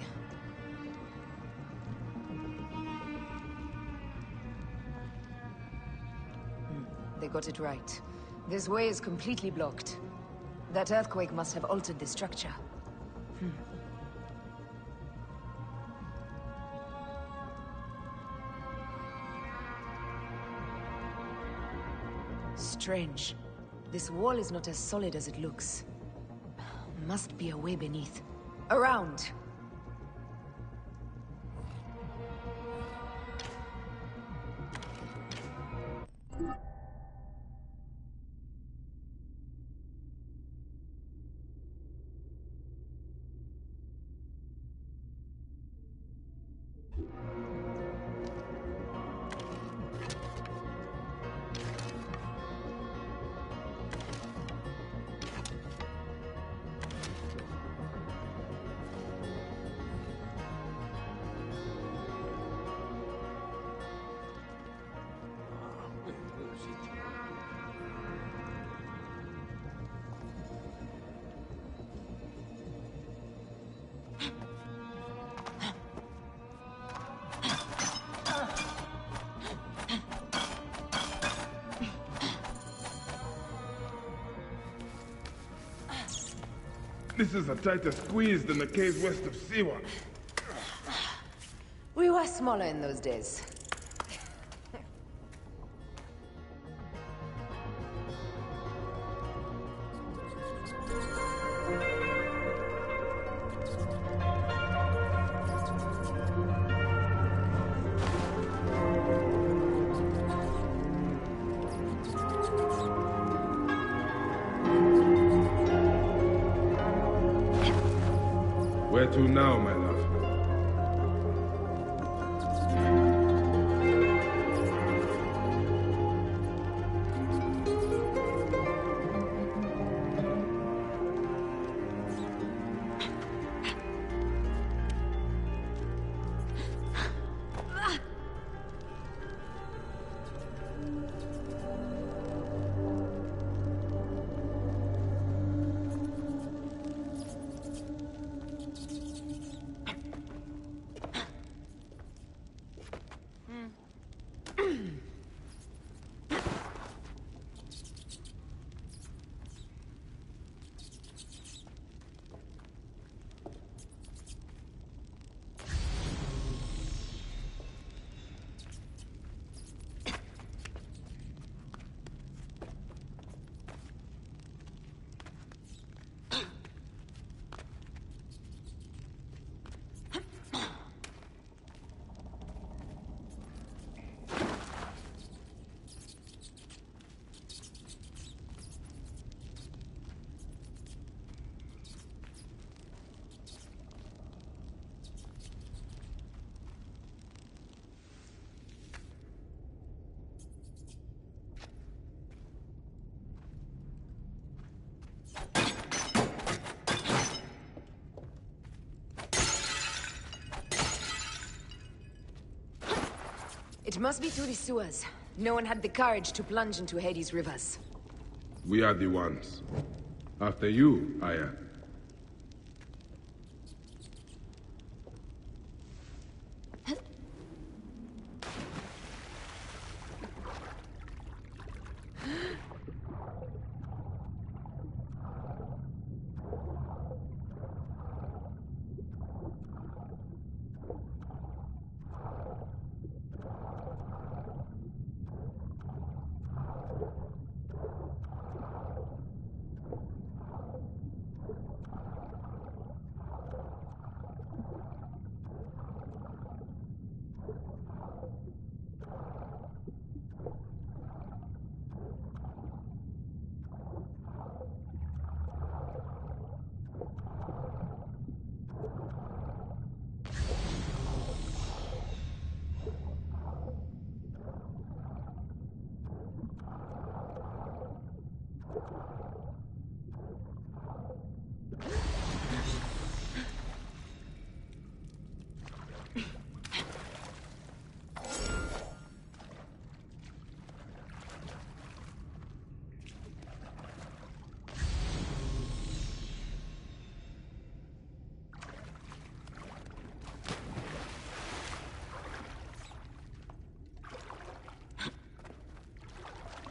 They got it right. This way is completely blocked. That earthquake must have altered the structure. Strange. This wall is not as solid as it looks. Must be a way beneath. Around! This is a tighter squeeze than the caves west of Siwa. We were smaller in those days. Where to now, my love? It must be through the sewers. No one had the courage to plunge into Hades' rivers. We are the ones. After you, Aya.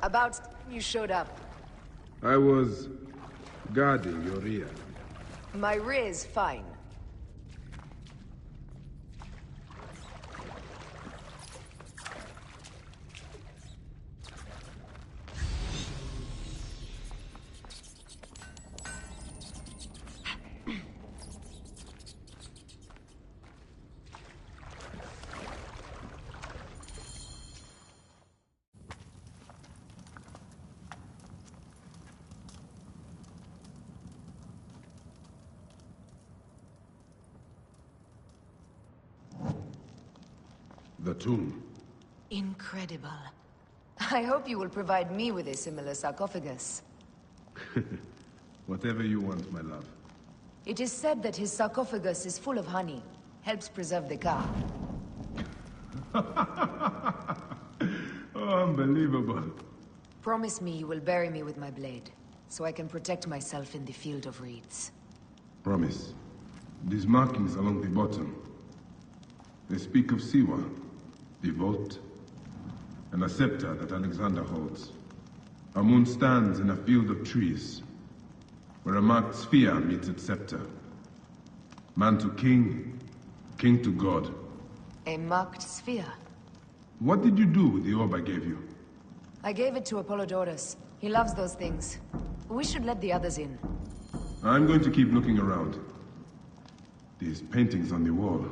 About you showed up. I was guarding your rear. My rear's fine. The tomb. Incredible. I hope you will provide me with a similar sarcophagus. Whatever you want, my love. It is said that his sarcophagus is full of honey. Helps preserve the car. Oh, unbelievable. Promise me you will bury me with my blade, so I can protect myself in the field of reeds. Promise. These markings along the bottom. They speak of Siwa, the vault, and a scepter that Alexander holds. Our moon stands in a field of trees. where a marked sphere meets its scepter. Man to king, king to god. A marked sphere. What did you do with the orb I gave you? I gave it to Apollodorus. He loves those things. We should let the others in. I'm going to keep looking around. These paintings on the wall.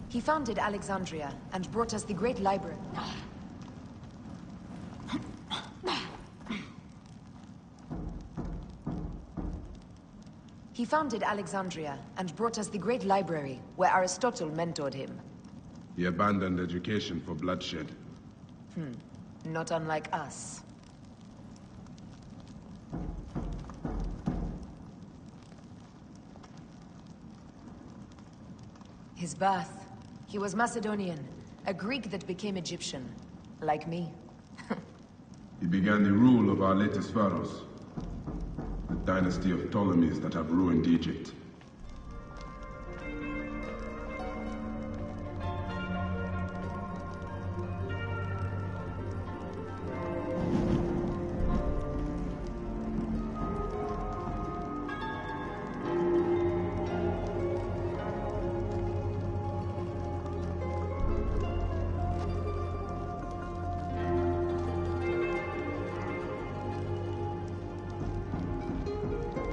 He founded Alexandria and brought us the great library. He founded Alexandria and brought us the great library where Aristotle mentored him. He abandoned education for bloodshed. Not unlike us. His birth. He was Macedonian, a Greek that became Egyptian. Like me. He began the rule of our latest pharaohs. The dynasty of Ptolemies that have ruined Egypt.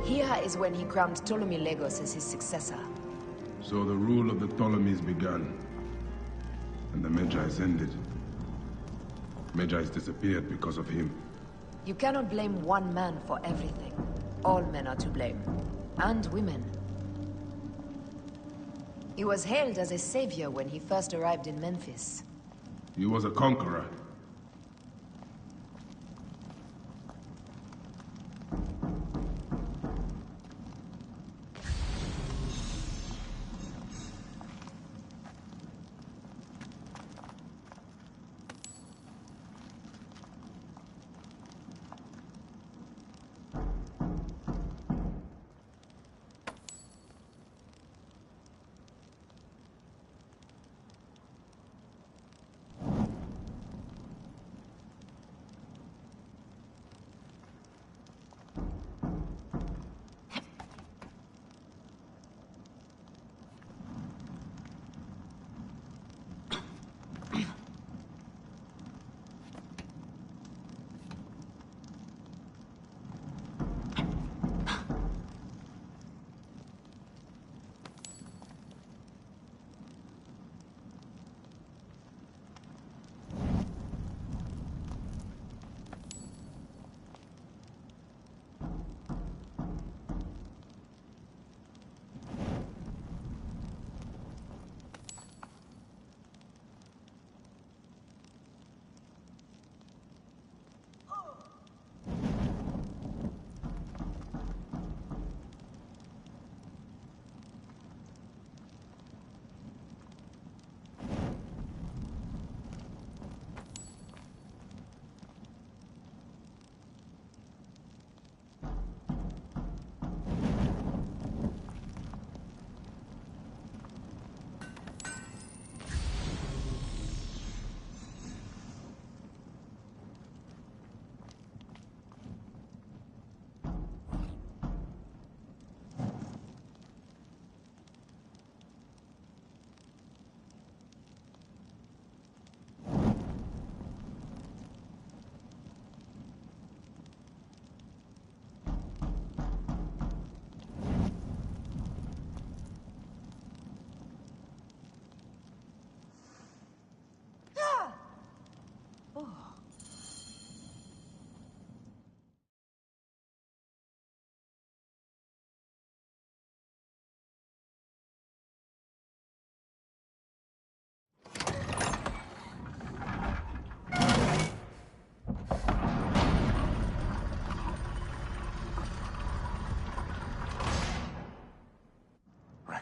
Here is when he crowned Ptolemy Legos as his successor. So the rule of the Ptolemies began. And the Magi's ended. Magi's disappeared because of him. You cannot blame one man for everything. All men are to blame. And women. He was hailed as a savior when he first arrived in Memphis. He was a conqueror.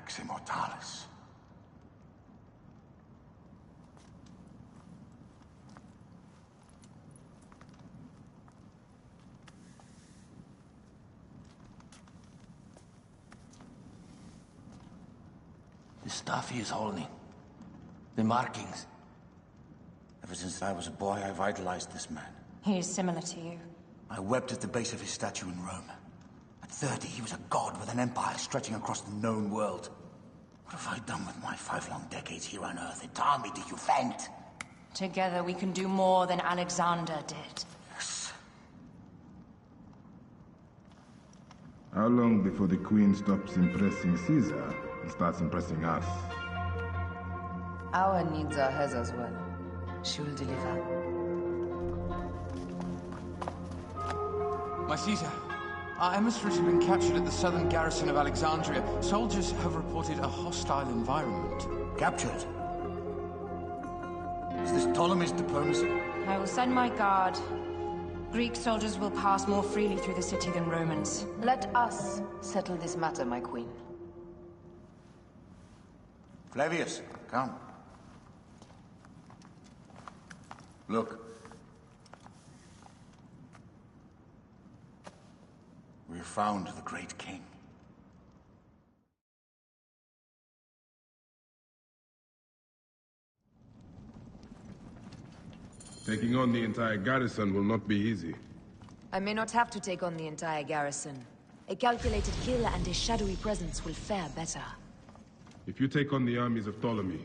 Rex Immortalis. The stuff he is holding. The markings. Ever since I was a boy, I've idolized this man. He is similar to you. I wept at the base of his statue in Rome. At 30, he was a god with an empire stretching across the known world. What have I done with my 5 long decades here on Earth? Its army to you vent? Together we can do more than Alexander did. Yes. How long before the Queen stops impressing Caesar and starts impressing us? Our needs are hers as well. She will deliver. My Caesar, our emissaries have been captured at the southern garrison of Alexandria. Soldiers have reported a hostile environment. Captured? Is this Ptolemy's diplomacy? I will send my guard. Greek soldiers will pass more freely through the city than Romans. Let us settle this matter, my queen. Flavius, come. Look. We found the great king. Taking on the entire garrison will not be easy. I may not have to take on the entire garrison. A calculated kill and a shadowy presence will fare better. If you take on the armies of Ptolemy,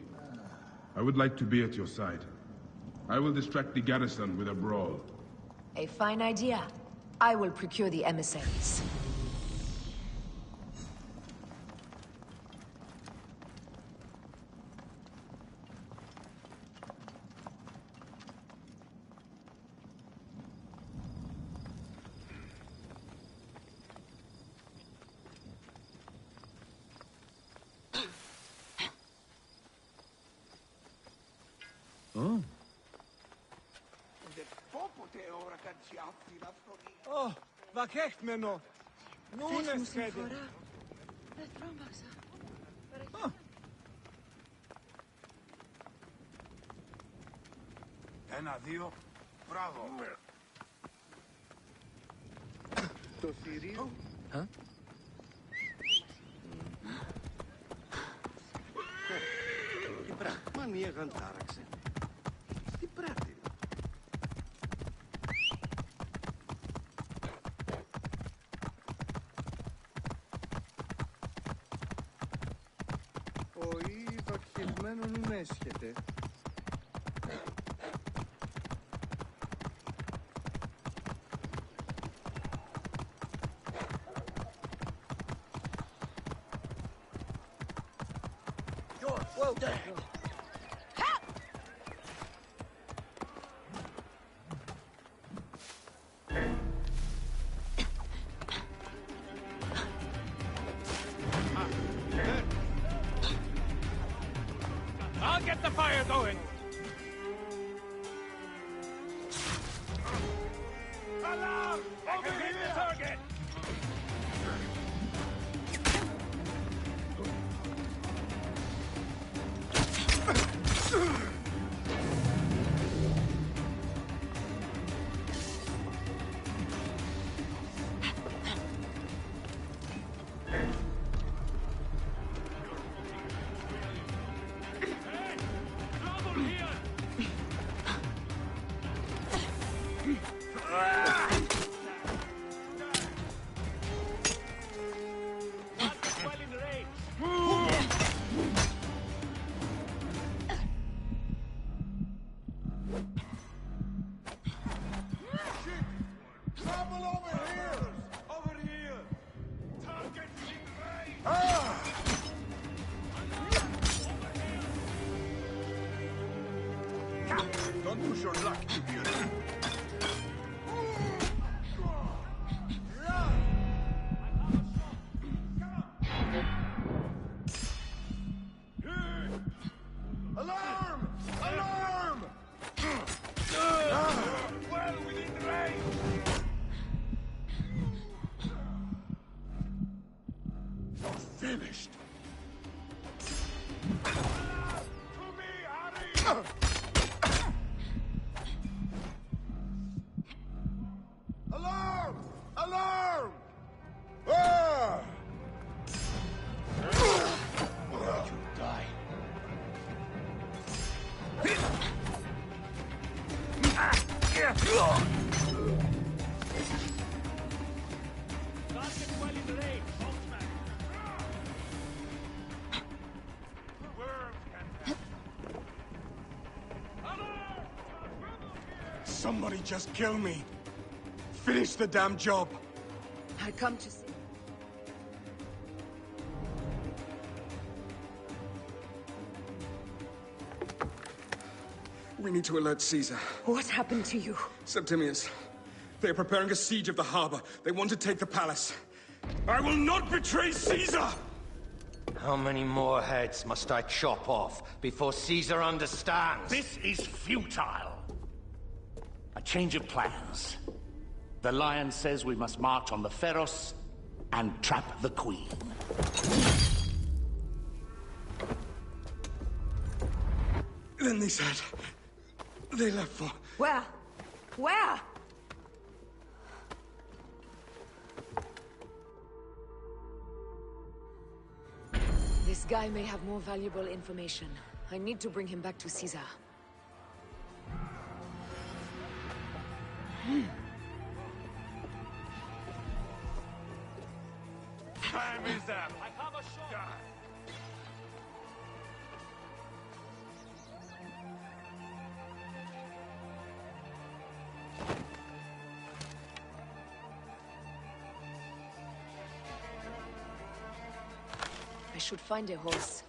I would like to be at your side. I will distract the garrison with a brawl. A fine idea. I will procure the emissaries. Oh, wat krijgt men nog? Noen is redden. Ένα, δύο. Μπράβο. Το θηρίο. Τι πράγμα, μία γαντάραξε. Τι πράγμα. Ο βαπτισμένος νουν έσχεται. Well done. I'll get the fire going. Alarm! Over here! The target! Don't push your luck, Gabiniani. Alarm! Alarm! Well within range! You're finished. Somebody just kill me. Finish the damn job. I come to see. We need to alert Caesar. What happened to you? Septimius. They are preparing a siege of the harbor. They want to take the palace. I will not betray Caesar! How many more heads must I chop off before Caesar understands? This is futile. A change of plans. The Lion says we must march on the Pharos and trap the Queen. Then they said... they left for... Where? Where? This guy may have more valuable information. I need to bring him back to Caesar. Time is up. I have a shot. I should find a horse.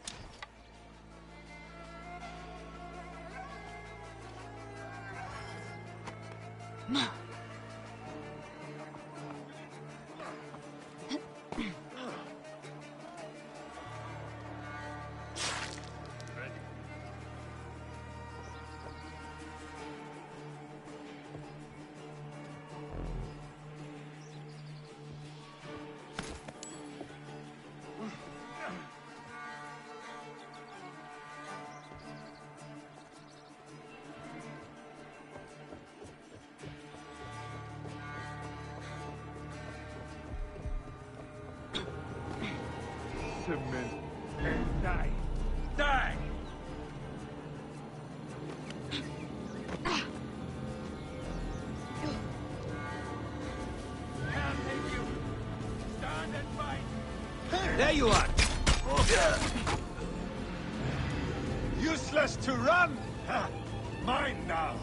Die! Die! Can't take you! Stand and fight! There you are! Useless to run! Ha! Mine now!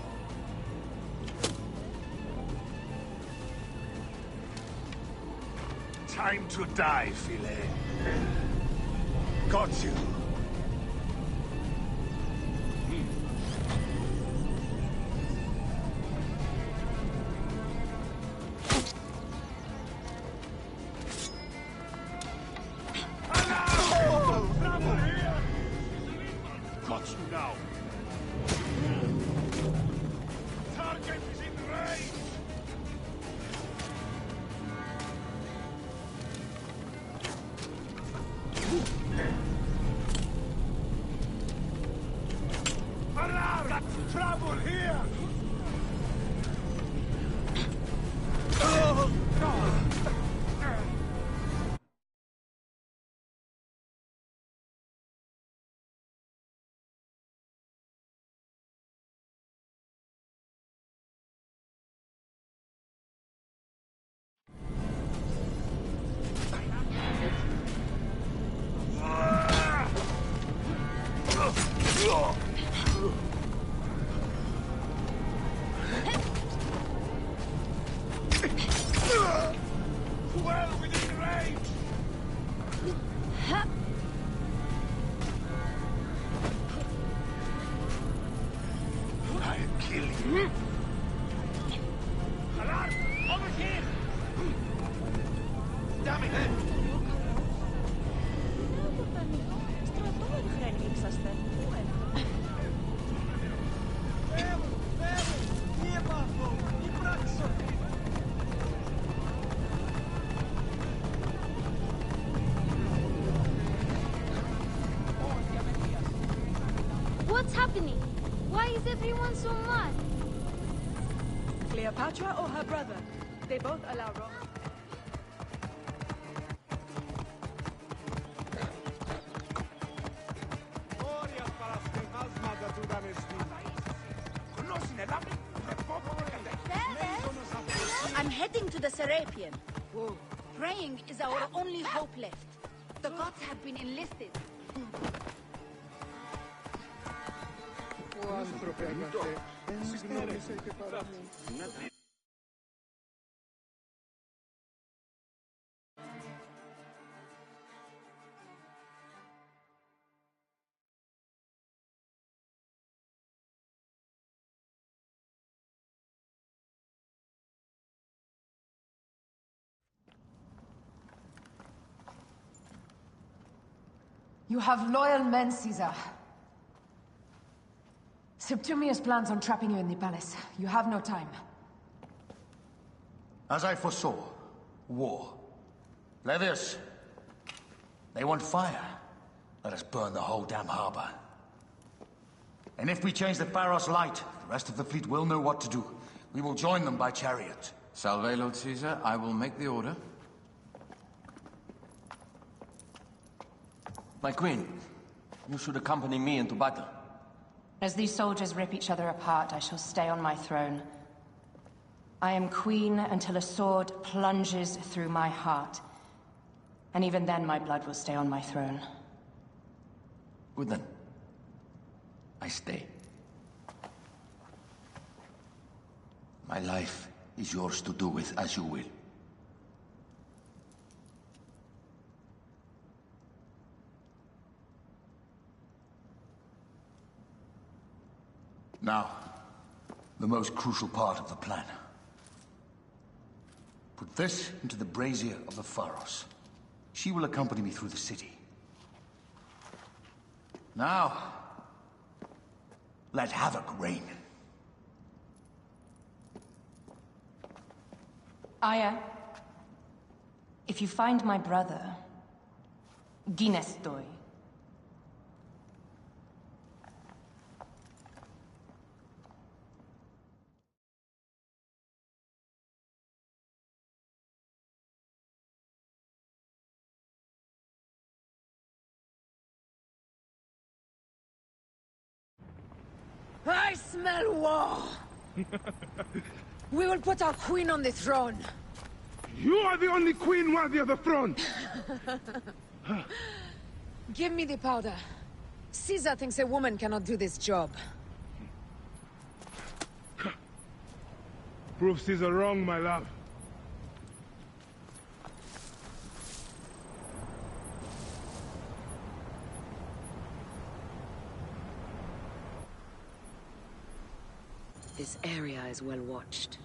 Time to die, Filet. Got you. Got you now. Target is in range. Alarm! Got trouble here! Well within range! I'll kill you. Alarm! Over here! Damn it! What's happening? Why is everyone so mad? Cleopatra or her brother? They both allow Rome. I'm heading to the Serapion. Praying is our only hope left. The gods have been enlisted. You have loyal men, Caesar. Septimius plans on trapping you in the palace. You have no time. As I foresaw, war. Levius, they want fire. Let us burn the whole damn harbor. And if we change the Pharos light, the rest of the fleet will know what to do. We will join them by chariot. Salve, Lord Caesar. I will make the order. My queen, you should accompany me into battle. As these soldiers rip each other apart, I shall stay on my throne. I am queen until a sword plunges through my heart. And even then, my blood will stay on my throne. Good then. I stay. My life is yours to do with as you will. Now, the most crucial part of the plan. Put this into the brazier of the Pharos. She will accompany me through the city. Now, let havoc reign. Aya, if you find my brother, Ginestoi. I smell war! We will put our queen on the throne. You are the only queen worthy of the throne! Give me the powder. Caesar thinks a woman cannot do this job. Prove Caesar wrong, my love. This area is well watched.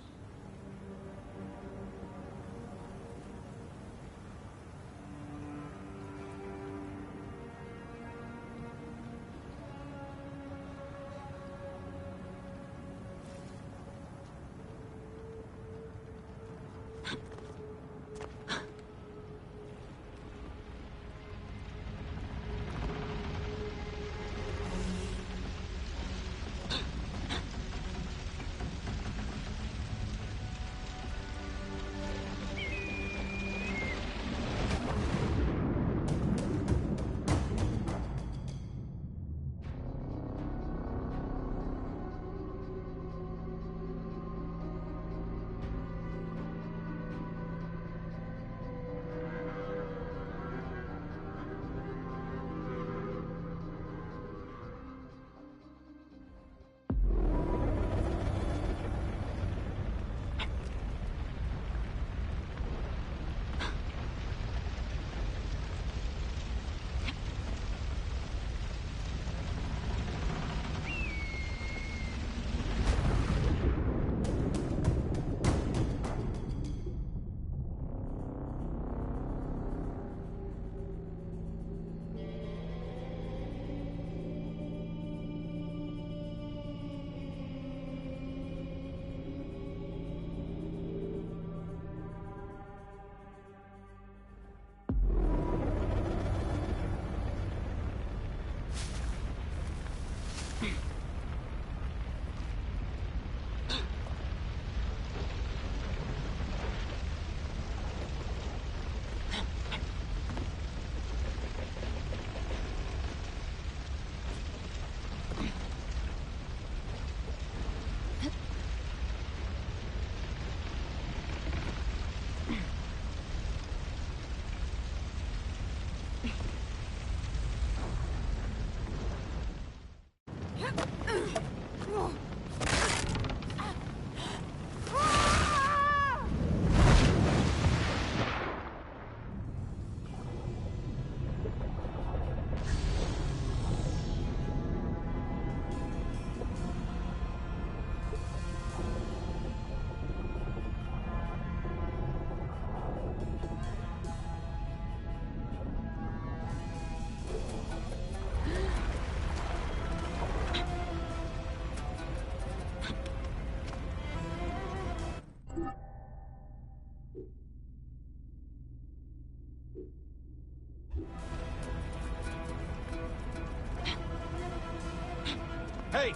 Hey!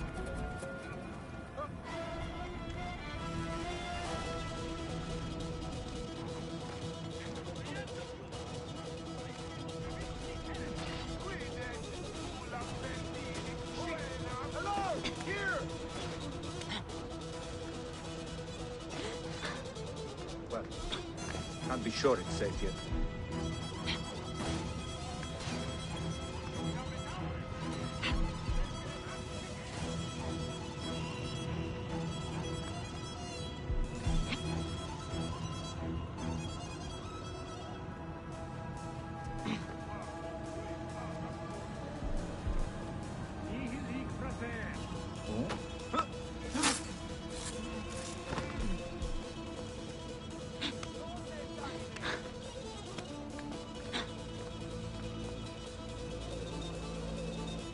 Hello! Here! Well, can't be sure it's safe yet.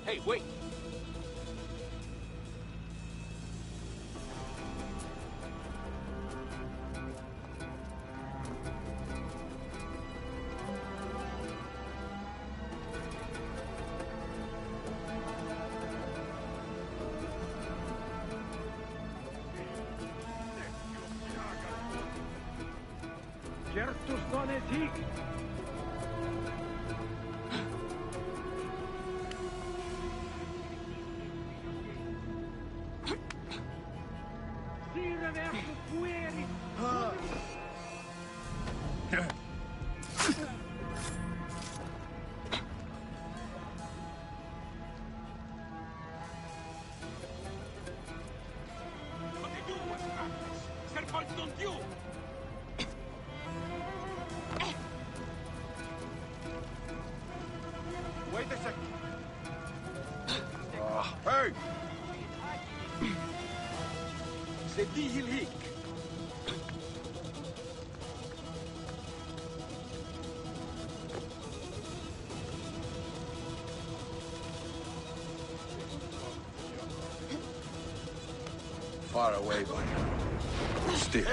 Hey, wait! Certus non est hic. Sire versus pueri. Wait a second. Hey! C'est dit hic. Far away by now. Stick.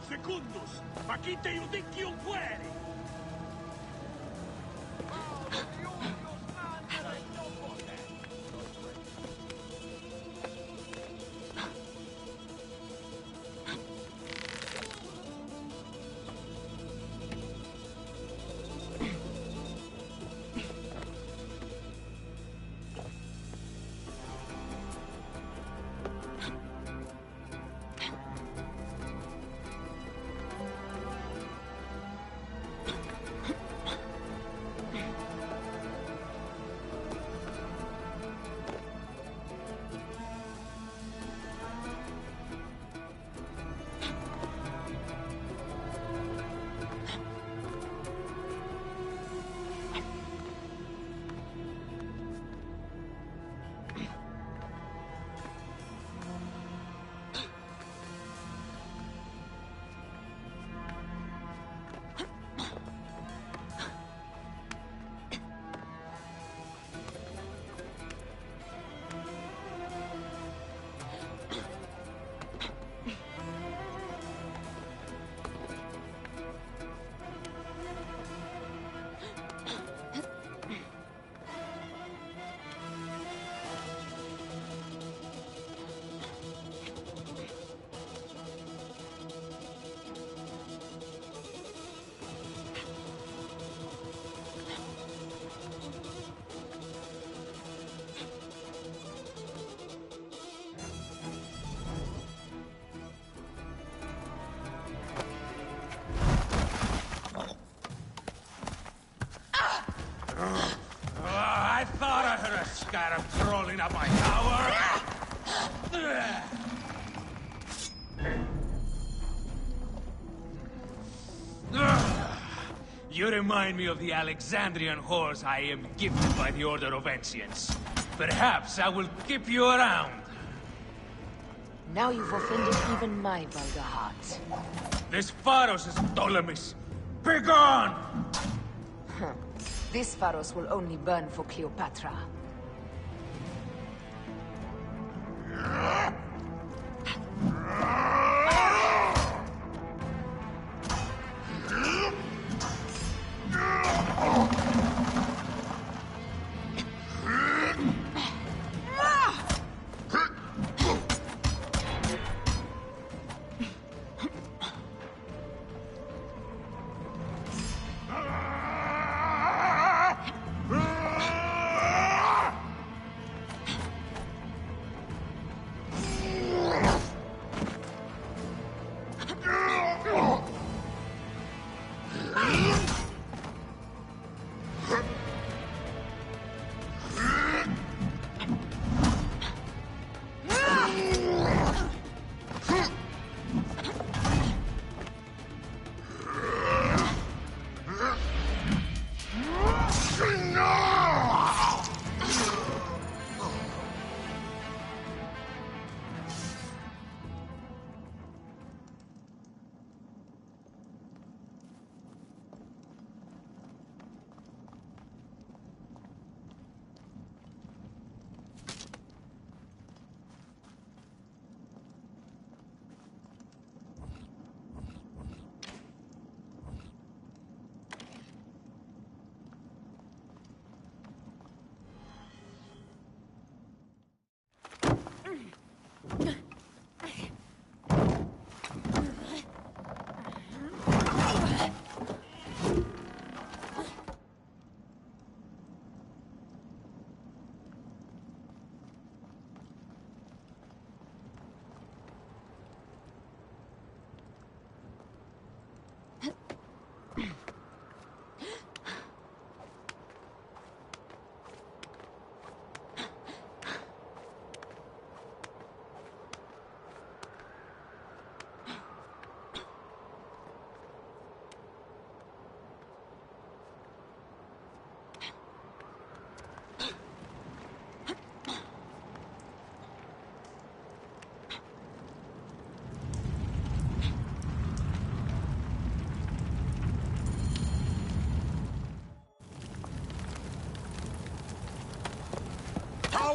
Secundus, facite iudicium pueri! I thought I heard a scarab crawling up my tower. You remind me of the Alexandrian whores I am gifted by the Order of Ancients. Perhaps I will keep you around. Now you've offended even my vulgar heart. This Pharos is Ptolemy's. Begone! This Pharos will only burn for Cleopatra.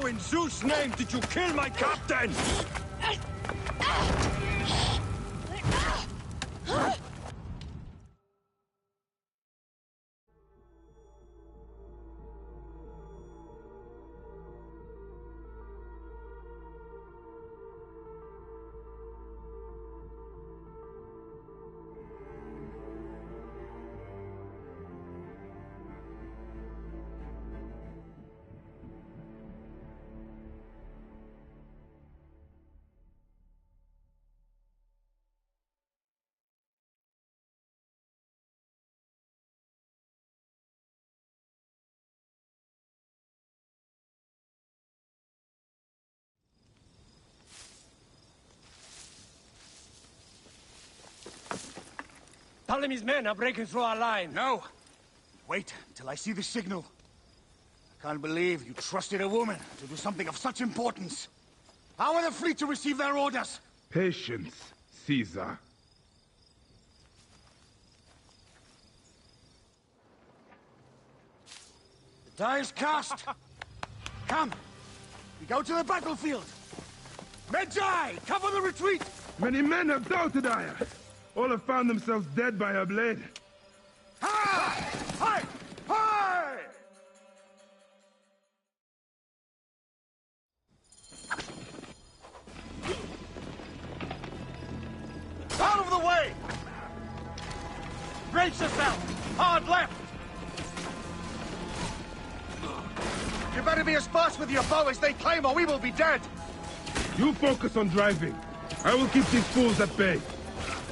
How in Zeus' name did you kill my captain? Ptolemy's men are breaking through our line. No. Wait until I see the signal. I can't believe you trusted a woman to do something of such importance. How are the fleet to receive their orders? Patience, Caesar. The die is cast. Come. We go to the battlefield. Medjay, cover the retreat! Many men have doubted Aya. All have found themselves dead by her blade. Hi! Hi! Hi! Out of the way! Brace yourself! Hard left! You better be as fast with your bow as they claim, or we will be dead! You focus on driving. I will keep these fools at bay.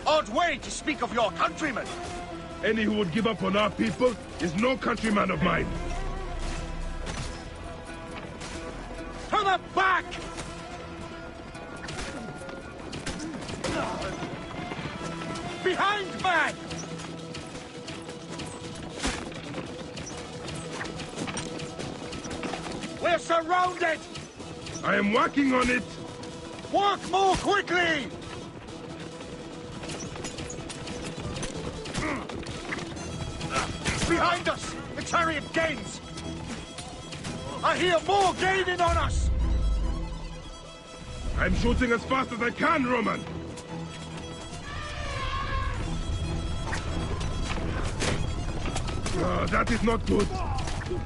Odd way to speak of your countrymen! Any who would give up on our people is no countryman of mine. To the back! Behind, man! We're surrounded! I am working on it! Work more quickly! Behind us! The chariot gains! I hear more gaining on us! I'm shooting as fast as I can, Roman! That is not good.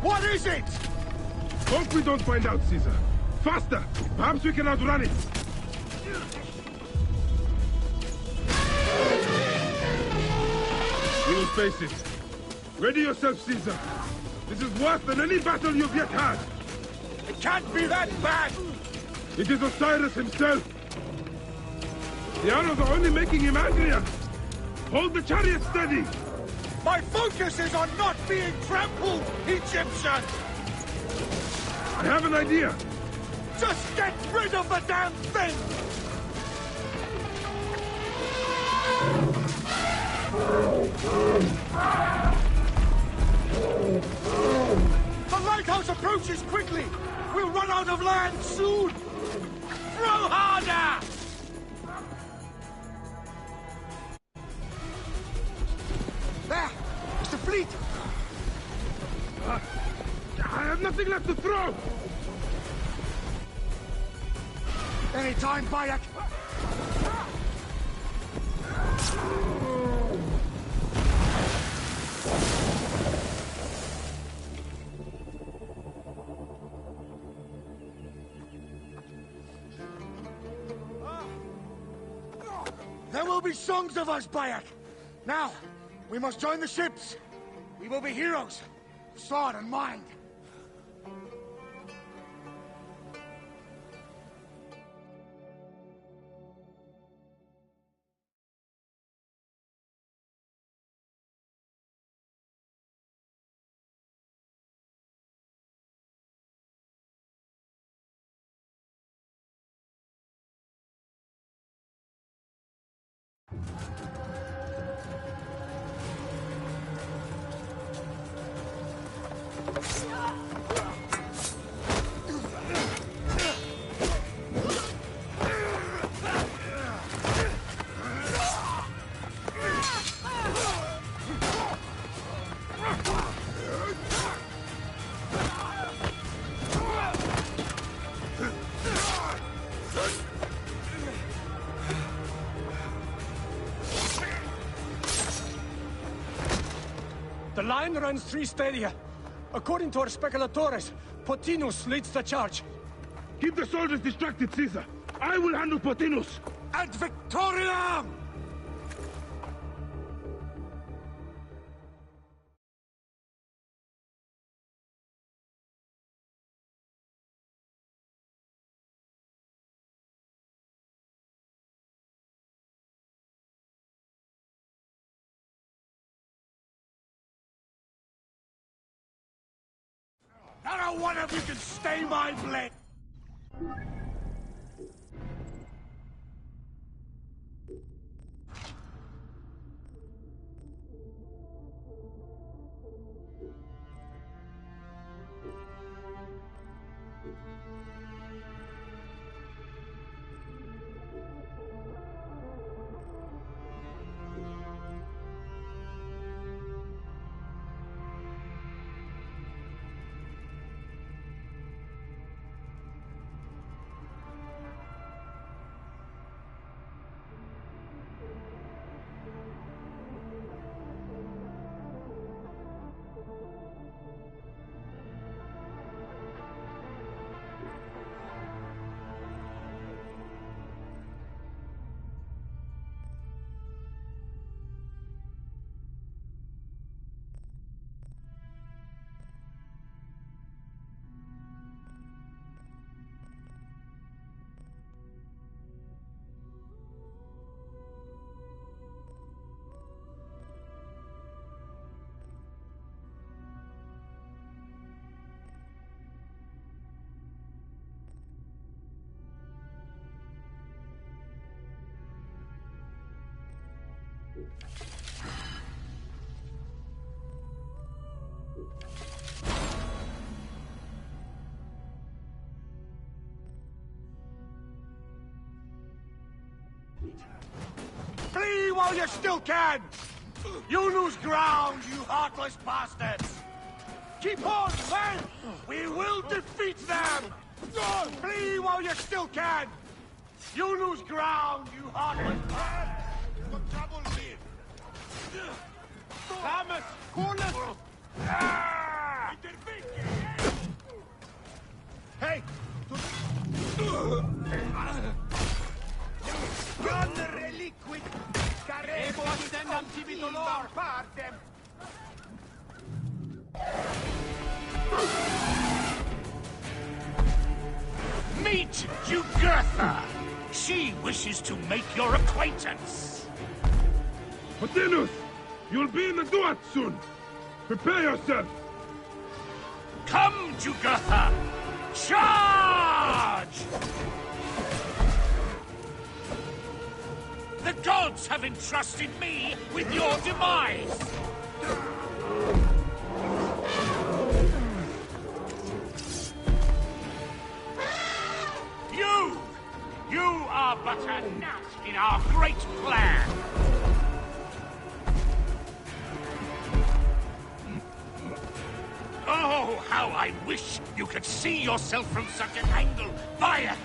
What is it? Hope we don't find out, Caesar. Faster! Perhaps we can outrun it! We will face it. Ready yourself, Caesar. This is worse than any battle you've yet had. It can't be that bad! It is Osiris himself. The arrows are only making him angrier. Hold the chariot steady. My focus is on not being trampled, Egyptian! I have an idea. Just get rid of the damn thing! The lighthouse approaches quickly! We'll run out of land soon! Throw harder! There! It's the fleet! I have nothing left to throw! Any time, Bayek! There will be songs of us, Bayek! Now, we must join the ships! We will be heroes! Sword and mind! The line runs 3 stadia. According to our speculatores, Potinus leads the charge. Keep the soldiers distracted, Caesar. I will handle Potinus. Ad Victoriam! Not a one of you can stay my blade! Flee while you still can! You lose ground, you heartless bastards! Keep on, men! We will defeat them! Flee while you still can! You lose ground, you heartless bastards! Thomas, Cornus! Hey! Grande reliquid! Carebo ascendam tibi dolor! Partem! Meet Jugurtha! She wishes to make your acquaintance! Potinus! You'll be in the Duat soon! Prepare yourself! Come, Jugurtha! Charge! The gods have entrusted me with your demise! You are but a gnat in our great plan! Oh, how I wish you could see yourself from such an angle, Bayek!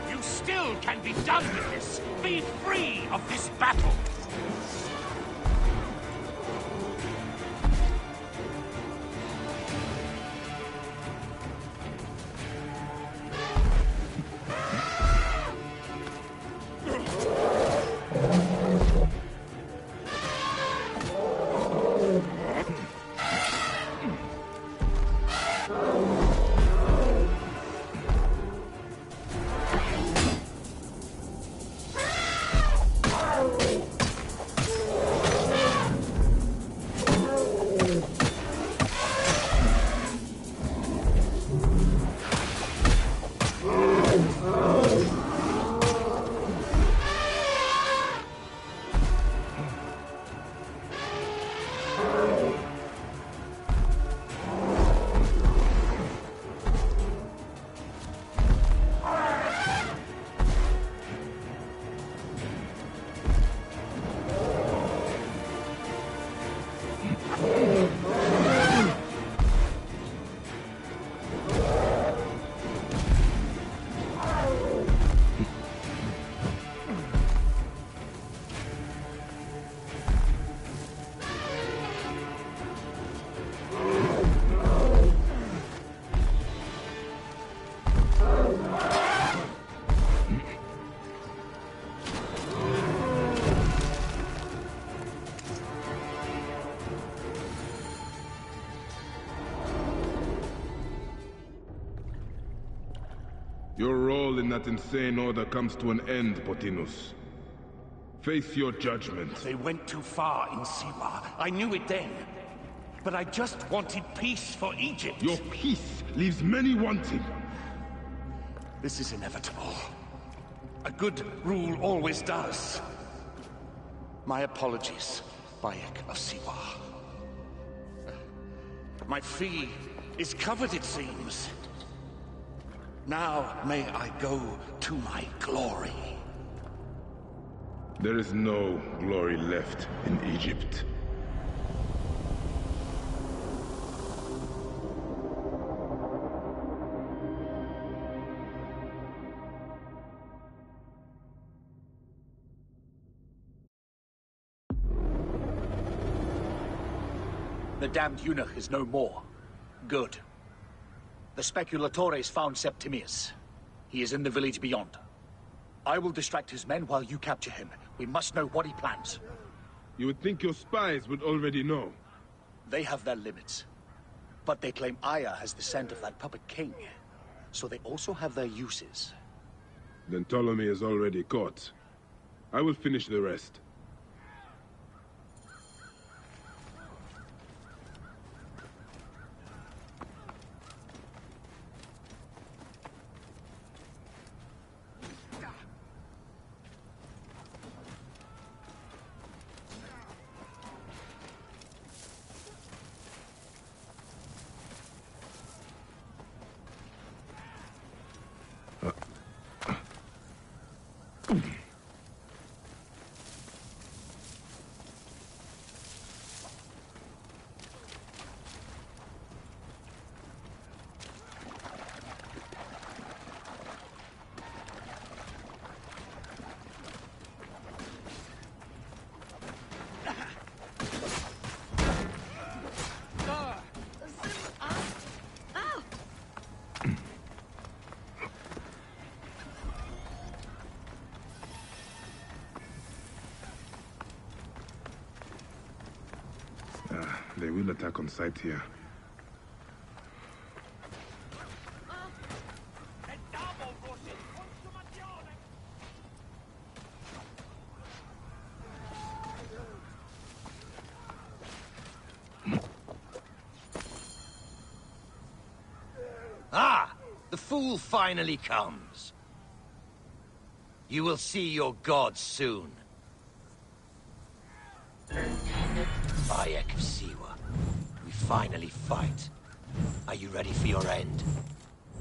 You still can be done with this. Be free of this battle. Your role in that insane order comes to an end, Potinus. Face your judgment. They went too far in Siwa. I knew it then. But I just wanted peace for Egypt. Your peace leaves many wanting. This is inevitable. A good rule always does. My apologies, Bayek of Siwa. My fee is covered, it seems. Now may I go to my glory. There is no glory left in Egypt. The damned eunuch is no more. Good. The Speculatores found Septimius. He is in the village beyond. I will distract his men while you capture him. We must know what he plans. You would think your spies would already know. They have their limits. But they claim Aya has the scent of that puppet king. So they also have their uses. Then Ptolemy is already caught. I will finish the rest. They will attack on sight here. Ah! The fool finally comes. You will see your gods soon. Bayek of Siwa. We finally fight. Are you ready for your end?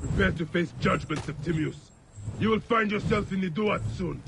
Prepare to face judgment, Septimius. You will find yourself in the Duat soon.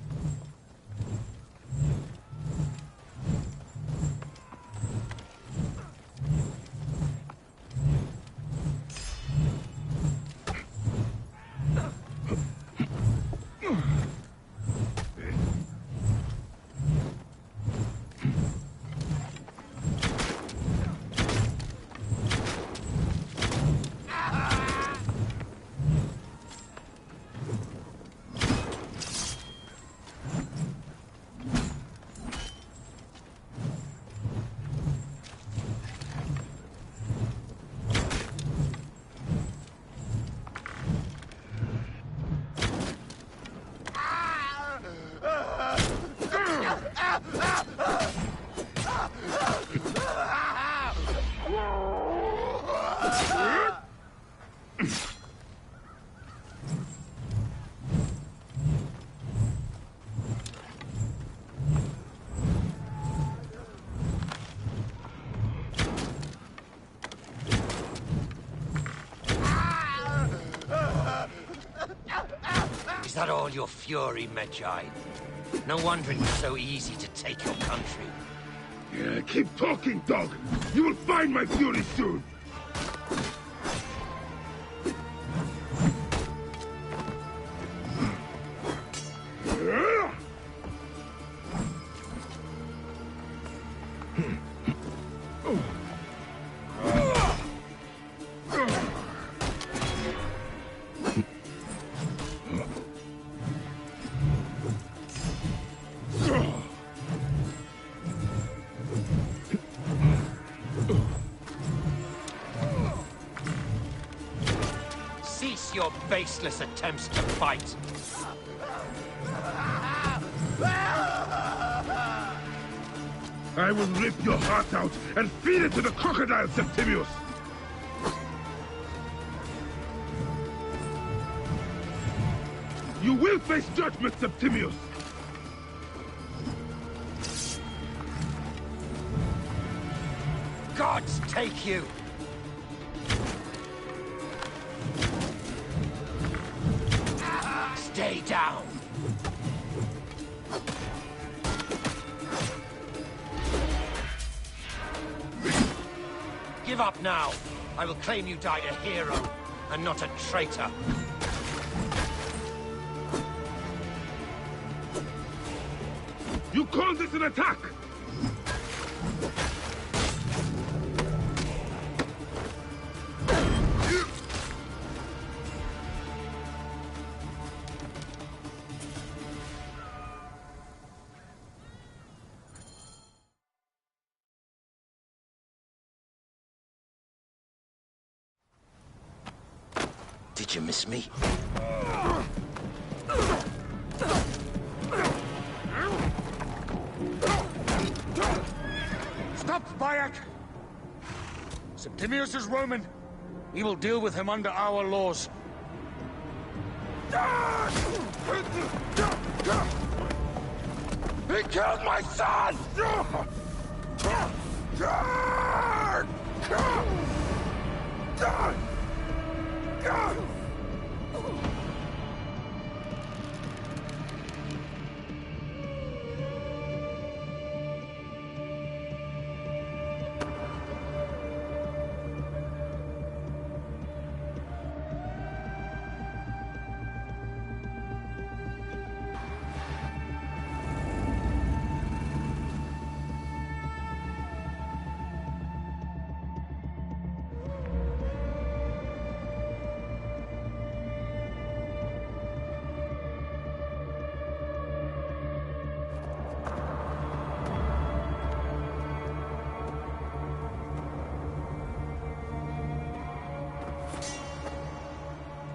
Is that all your fury, Medjay? No wonder it was so easy to take your country. Yeah, keep talking, dog! You will find my fury soon! your baseless attempts to fight. I will rip your heart out and feed it to the crocodile, Septimius! You will face judgment, Septimius! Gods take you! Stay down! Give up now! I will claim you died a hero, and not a traitor. You call this an attack? Did you miss me? Stop, Bayek! Septimius is Roman. We will deal with him under our laws. He killed my son!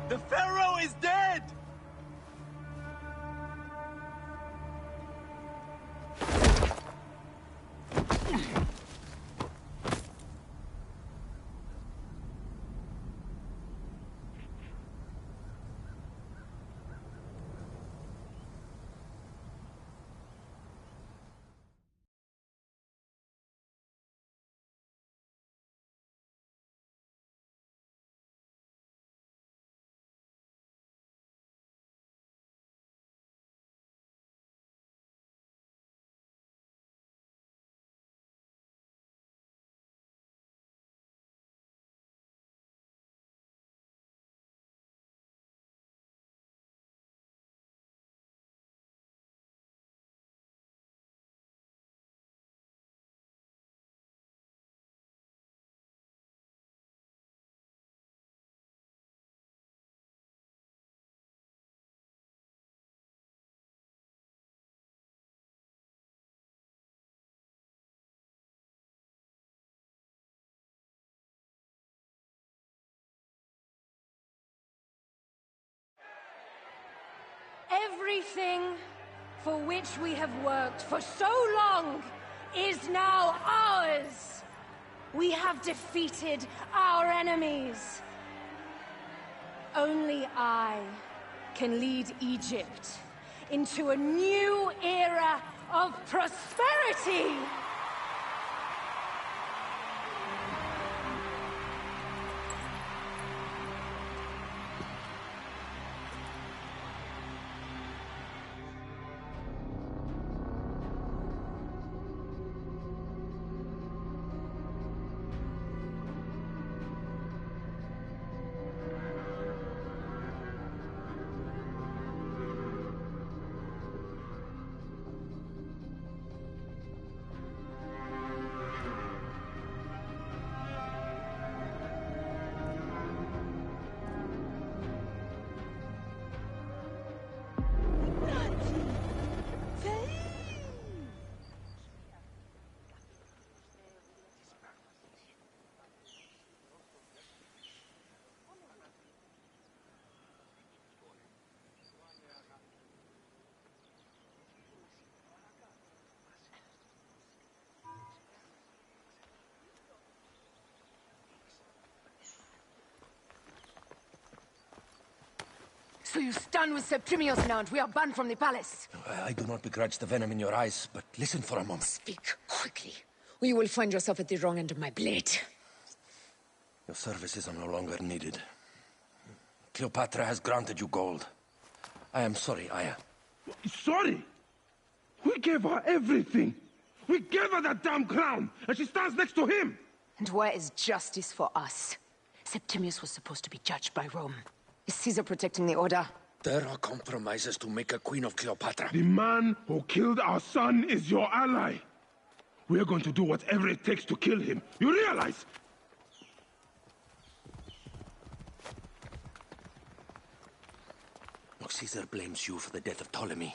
The Pharaoh is dead! Everything for which we have worked for so long is now ours. We have defeated our enemies. Only I can lead Egypt into a new era of prosperity. So you stand with Septimius now and we are banned from the palace? I do not begrudge the venom in your eyes, but listen for a moment. Speak quickly, or you will find yourself at the wrong end of my blade. Your services are no longer needed. Cleopatra has granted you gold. I am sorry, Aya. Sorry? We gave her everything. We gave her that damn crown, and she stands next to him. And where is justice for us? Septimius was supposed to be judged by Rome. Is Caesar protecting the order? There are compromises to make a queen of Cleopatra. The man who killed our son is your ally. We're going to do whatever it takes to kill him. You realize? Look, Caesar blames you for the death of Ptolemy.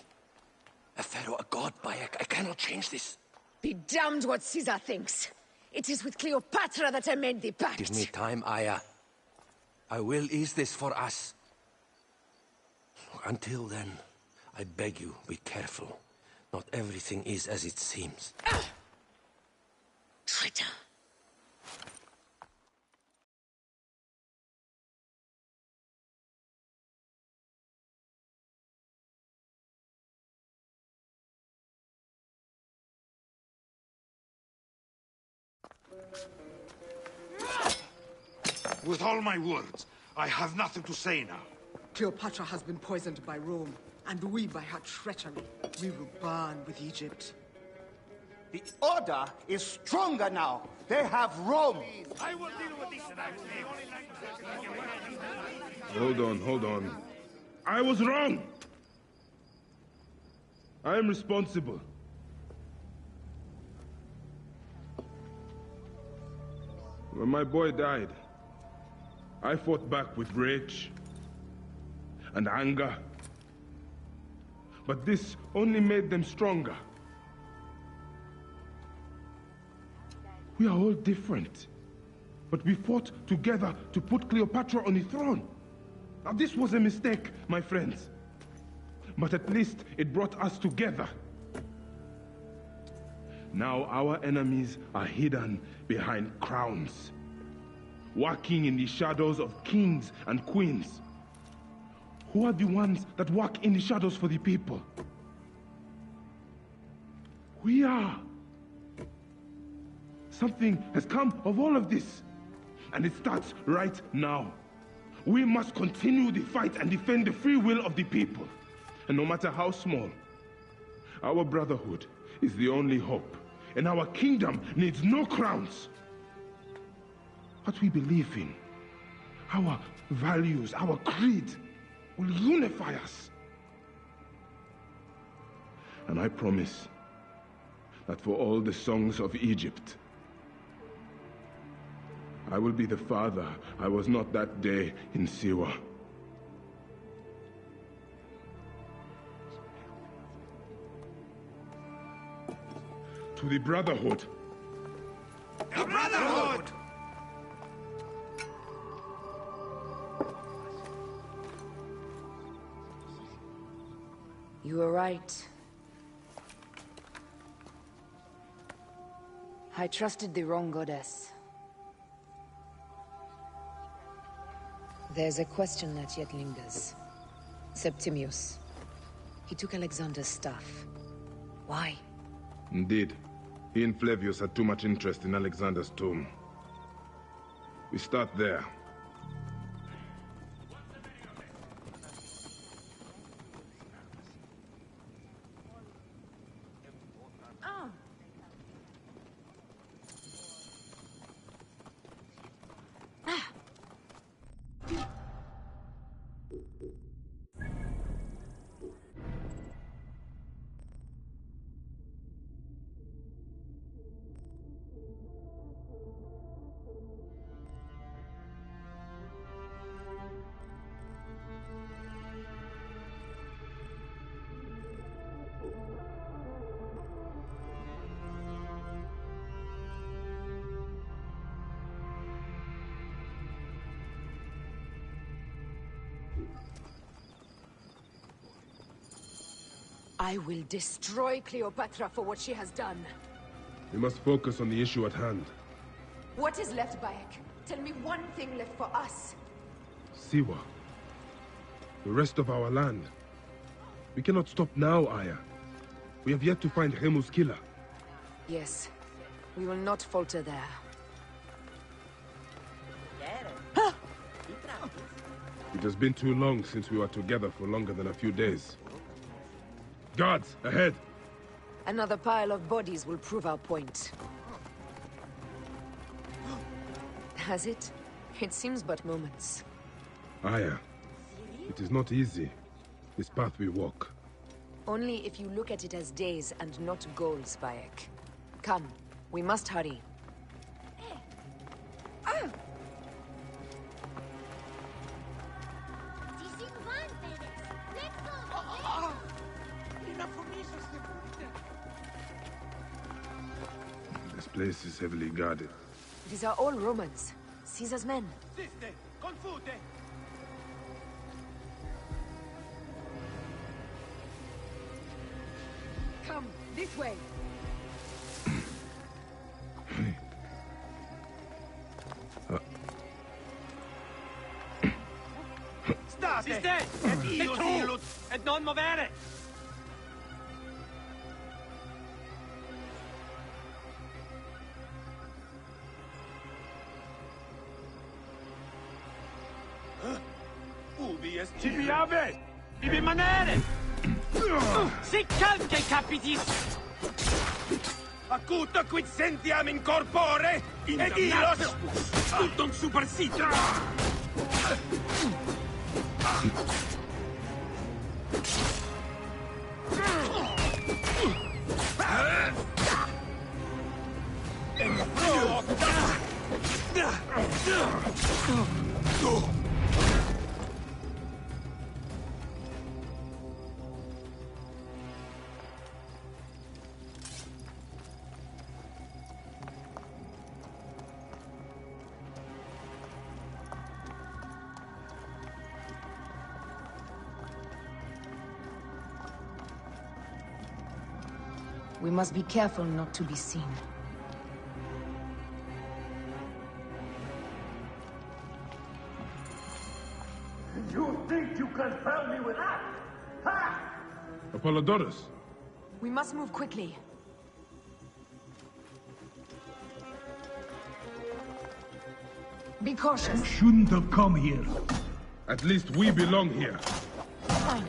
A pharaoh, a god, Bayek. I cannot change this. Be damned what Caesar thinks. It is with Cleopatra that I made the pact. Give me time, Aya. I will ease this for us. Until then, I beg you, be careful. Not everything is as it seems. Traitor. With all my words, I have nothing to say now. Cleopatra has been poisoned by Rome, and we by her treachery. We will burn with Egypt. The Order is stronger now. They have Rome. I will deal with this tonight. Hold on. I was wrong. I am responsible. When my boy died, I fought back with rage and anger. But this only made them stronger. We are all different. But we fought together to put Cleopatra on the throne. Now this was a mistake, my friends. But at least it brought us together. Now our enemies are hidden behind crowns, walking in the shadows of kings and queens. Who are the ones that walk in the shadows for the people? We are. Something has come of all of this, and it starts right now. We must continue the fight and defend the free will of the people. And no matter how small, our brotherhood is the only hope, and our kingdom needs no crowns. What we believe in, our values, our creed, will unify us. And I promise that for all the songs of Egypt, I will be the father I was not that day in Siwa. To the Brotherhood. The Brotherhood! You were right. I trusted the wrong goddess. There's a question that yet lingers. Septimius. He took Alexander's staff. Why? Indeed. He and Flavius had too much interest in Alexander's tomb. We start there. I will destroy Cleopatra for what she has done. We must focus on the issue at hand. What is left, Bayek? Tell me one thing left for us. Siwa. The rest of our land. We cannot stop now, Aya. We have yet to find Remu's killer. Yes. We will not falter there. It has been too long since we were together for longer than a few days. Guards, ahead! Another pile of bodies will prove our point. Has it? It seems but moments. Aya, it is not easy, this path we walk. Only if you look at it as days and not goals, Bayek. Come, we must hurry. This place is heavily guarded. These are all Romans. Caesar's men. Come, this way. State! E tu! E non movere! Ci piave! Di rimanere! Si calca i capitis! Acuto quid sentiam in corpore! Ed ilos! Tutto un supersito! We must be careful not to be seen. You think you can fool me with that? Ha! Apollodorus! We must move quickly. Be cautious. You shouldn't have come here. At least we belong here. Finally,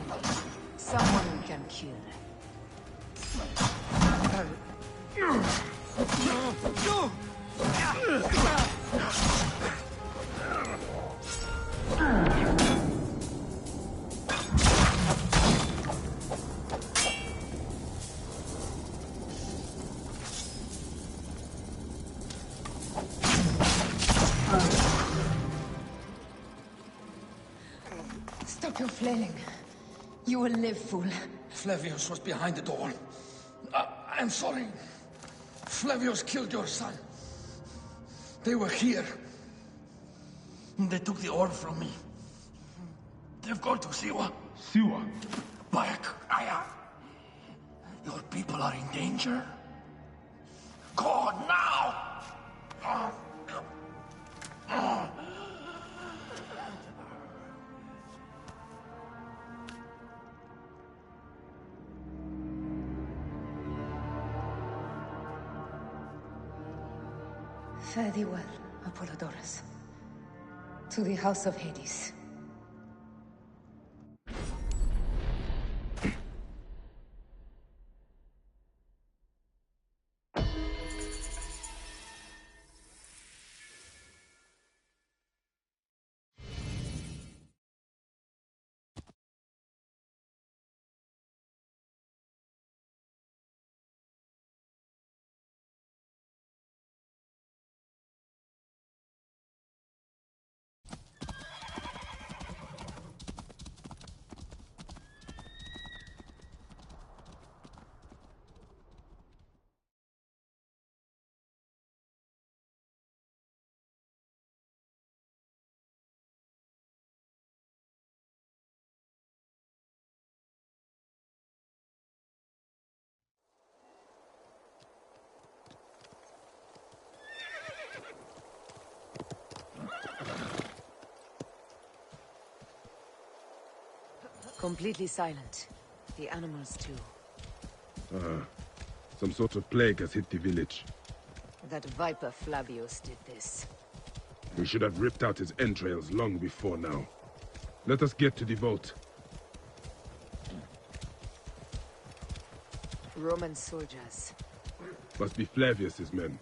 someone we can kill. Stop your flailing. You will live, fool. Flavius was behind the door. I'm sorry. Flavius killed your son. They were here. They took the orb from me. They've gone to Siwa. Siwa? Bayek, Aya. Your people are in danger. Go now! Fare thee well, Apollodorus. To the House of Hades. Completely silent. The animals too. Some sort of plague has hit the village. That viper Flavius did this. We should have ripped out his entrails long before now. Let us get to the vault. Roman soldiers. Must be Flavius's men.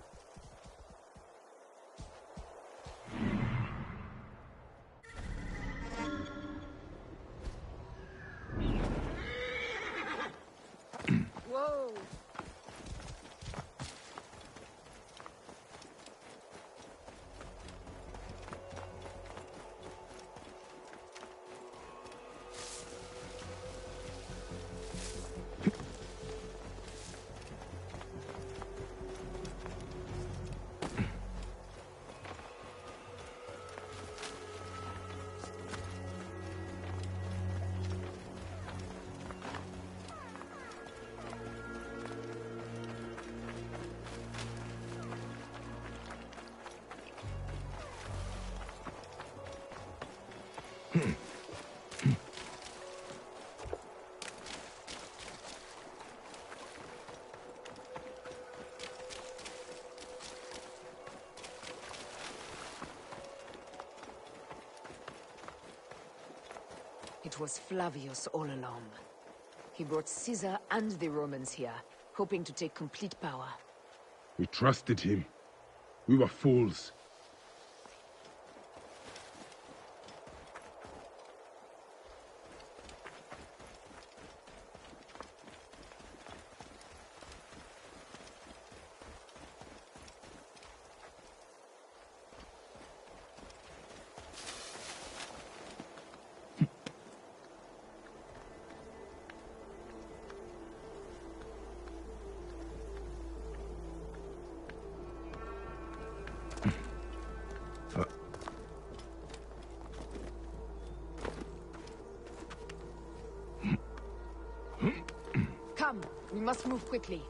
Whoa! It was Flavius all along. He brought Caesar and the Romans here, hoping to take complete power. We trusted him. We were fools. Come, we must move quickly.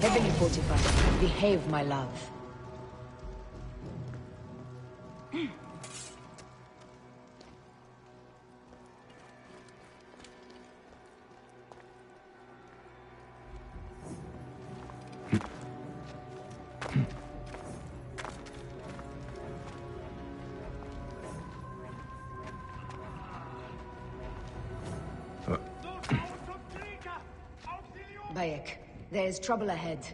Heavily fortified. Behave, my love. Bayek, there is trouble ahead.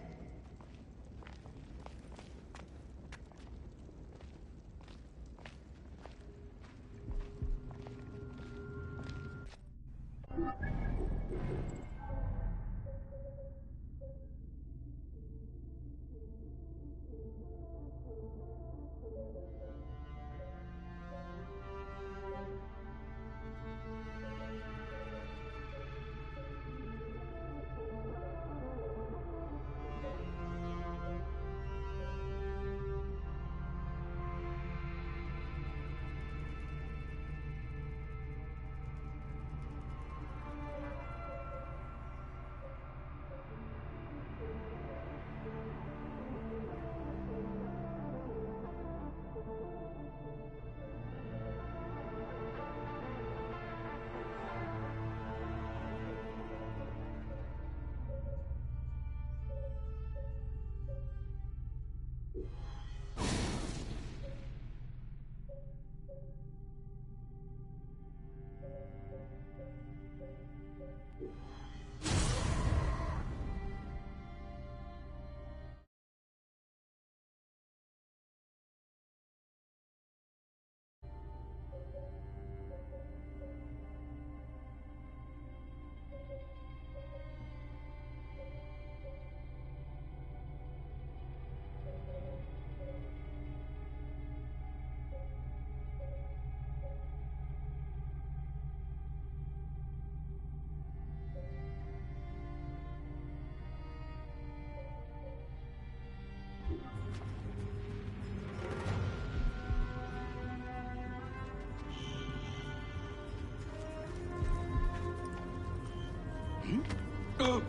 Look,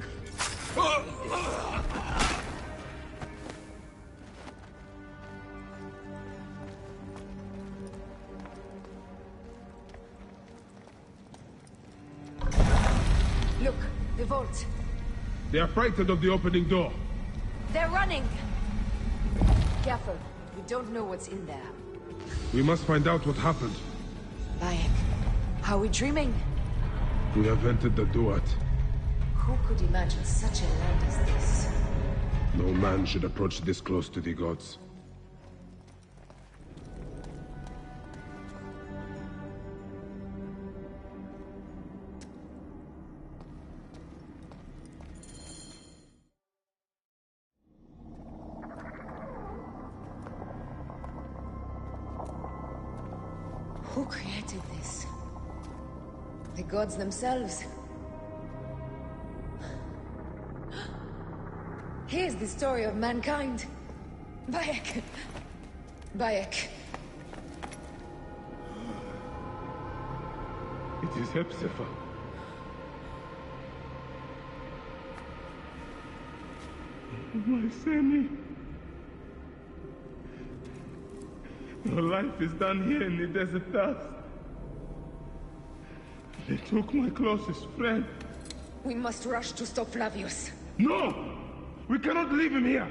the vault. They are frightened of the opening door. They're running! Careful. We don't know what's in there. We must find out what happened. Bayek, are we dreaming? We have entered the Duat. Who could imagine such a land as this? No man should approach this close to the gods. Who created this? The gods themselves. Here's the story of mankind. Bayek. Bayek. It is Hepzibah. My Seni. Your life is done here in the desert dust. They took my closest friend. We must rush to stop Flavius. No! We cannot leave him here!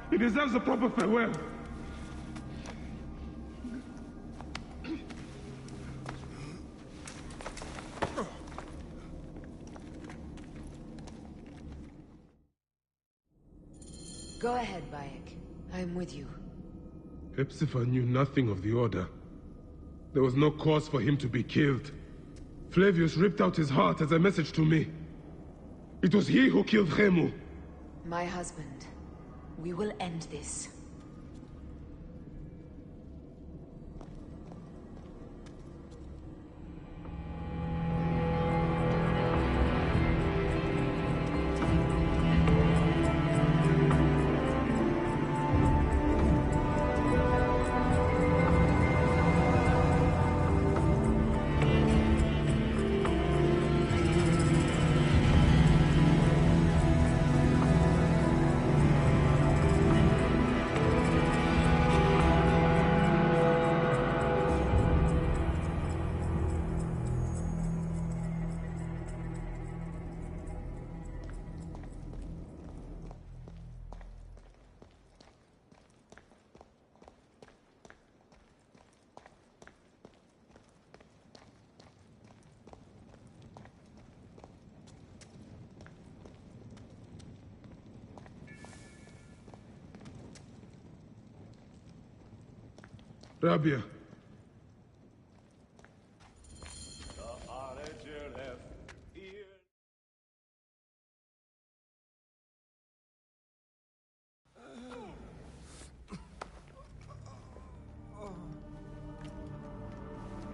He deserves a proper farewell. Go ahead, Bayek. I'm with you. Hepzibah knew nothing of the Order. There was no cause for him to be killed. Flavius ripped out his heart as a message to me. It was he who killed Khemu. My husband. We will end this. Rabia.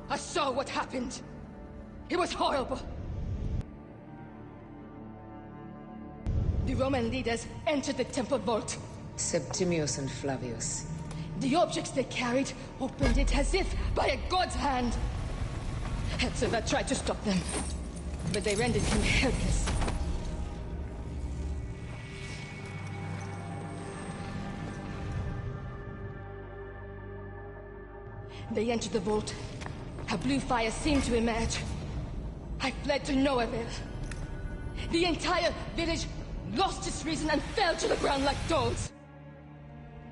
I saw what happened. It was horrible. The Roman leaders entered the temple vault. Septimius and Flavius. The objects they carried opened it as if by a god's hand. Hepzibah tried to stop them, but they rendered him helpless. They entered the vault. A blue fire seemed to emerge. I fled to no avail. The entire village lost its reason and fell to the ground like dogs.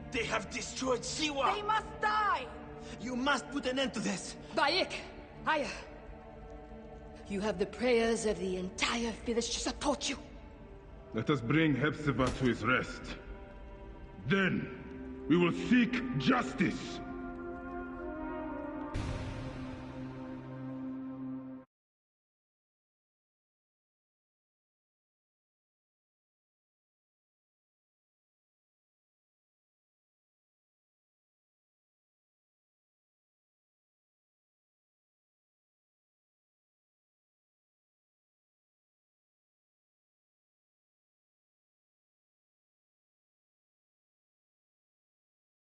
They have destroyed Siwa! They must die! You must put an end to this! Bayek! Aya! You have the prayers of the entire village to support you. Let us bring Hepzibah to his rest. Then, we will seek justice!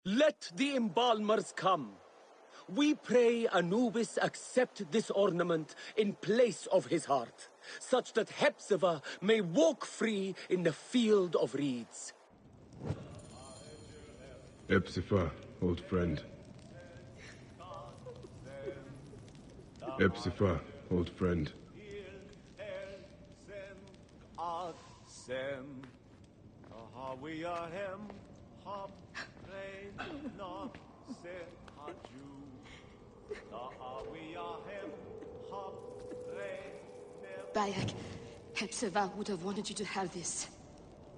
Let the embalmers come. we pray Anubis accept this ornament in place of his heart, such that Hepzibah may walk free in the field of reeds. Hepzibah, old friend. Hepzibah, old friend. Bayek, Hepzibah would have wanted you to have this.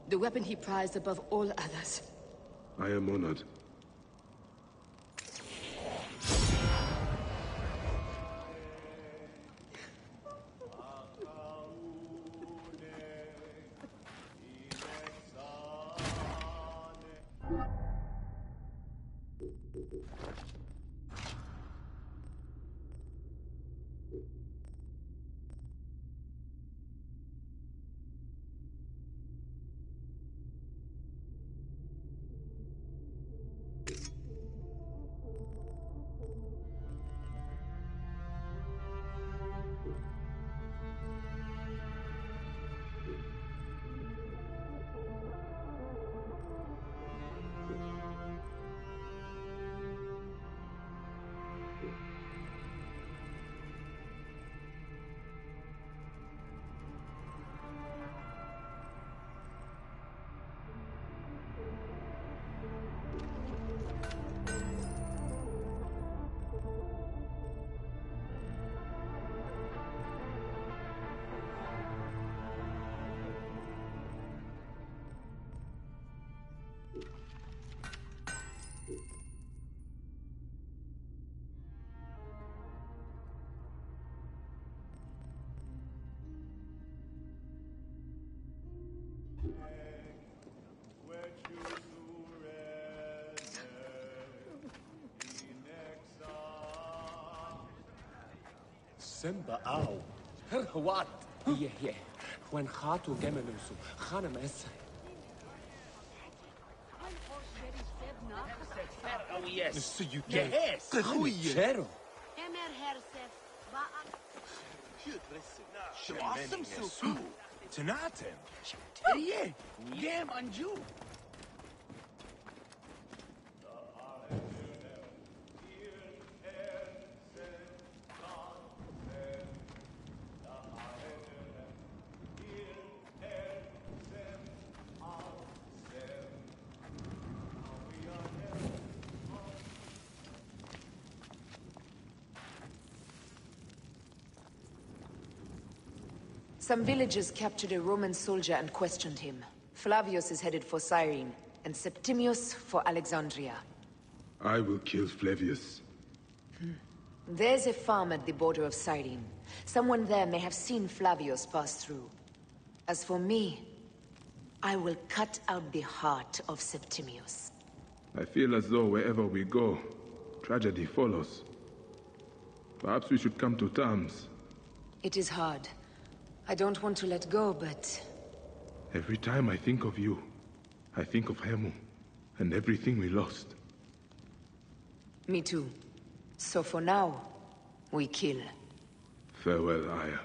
The weapon he prized above all others. I am honored. Simba ow. What? Yeah. When Khatu Gemenusu, Khanam es. Oh, yes. So you get. Yes. Goeie. Awesome so. Tanatem. Teriye. Yam anju. Some villagers captured a Roman soldier and questioned him. Flavius is headed for Cyrene, and Septimius for Alexandria. I will kill Flavius. There's a farm at the border of Cyrene. Someone there may have seen Flavius pass through. As for me, I will cut out the heart of Septimius. I feel as though wherever we go, tragedy follows. Perhaps we should come to terms. It is hard. I don't want to let go, but... Every time I think of you, I think of Hemu, and everything we lost. Me too. So for now, we kill. Farewell, Aya.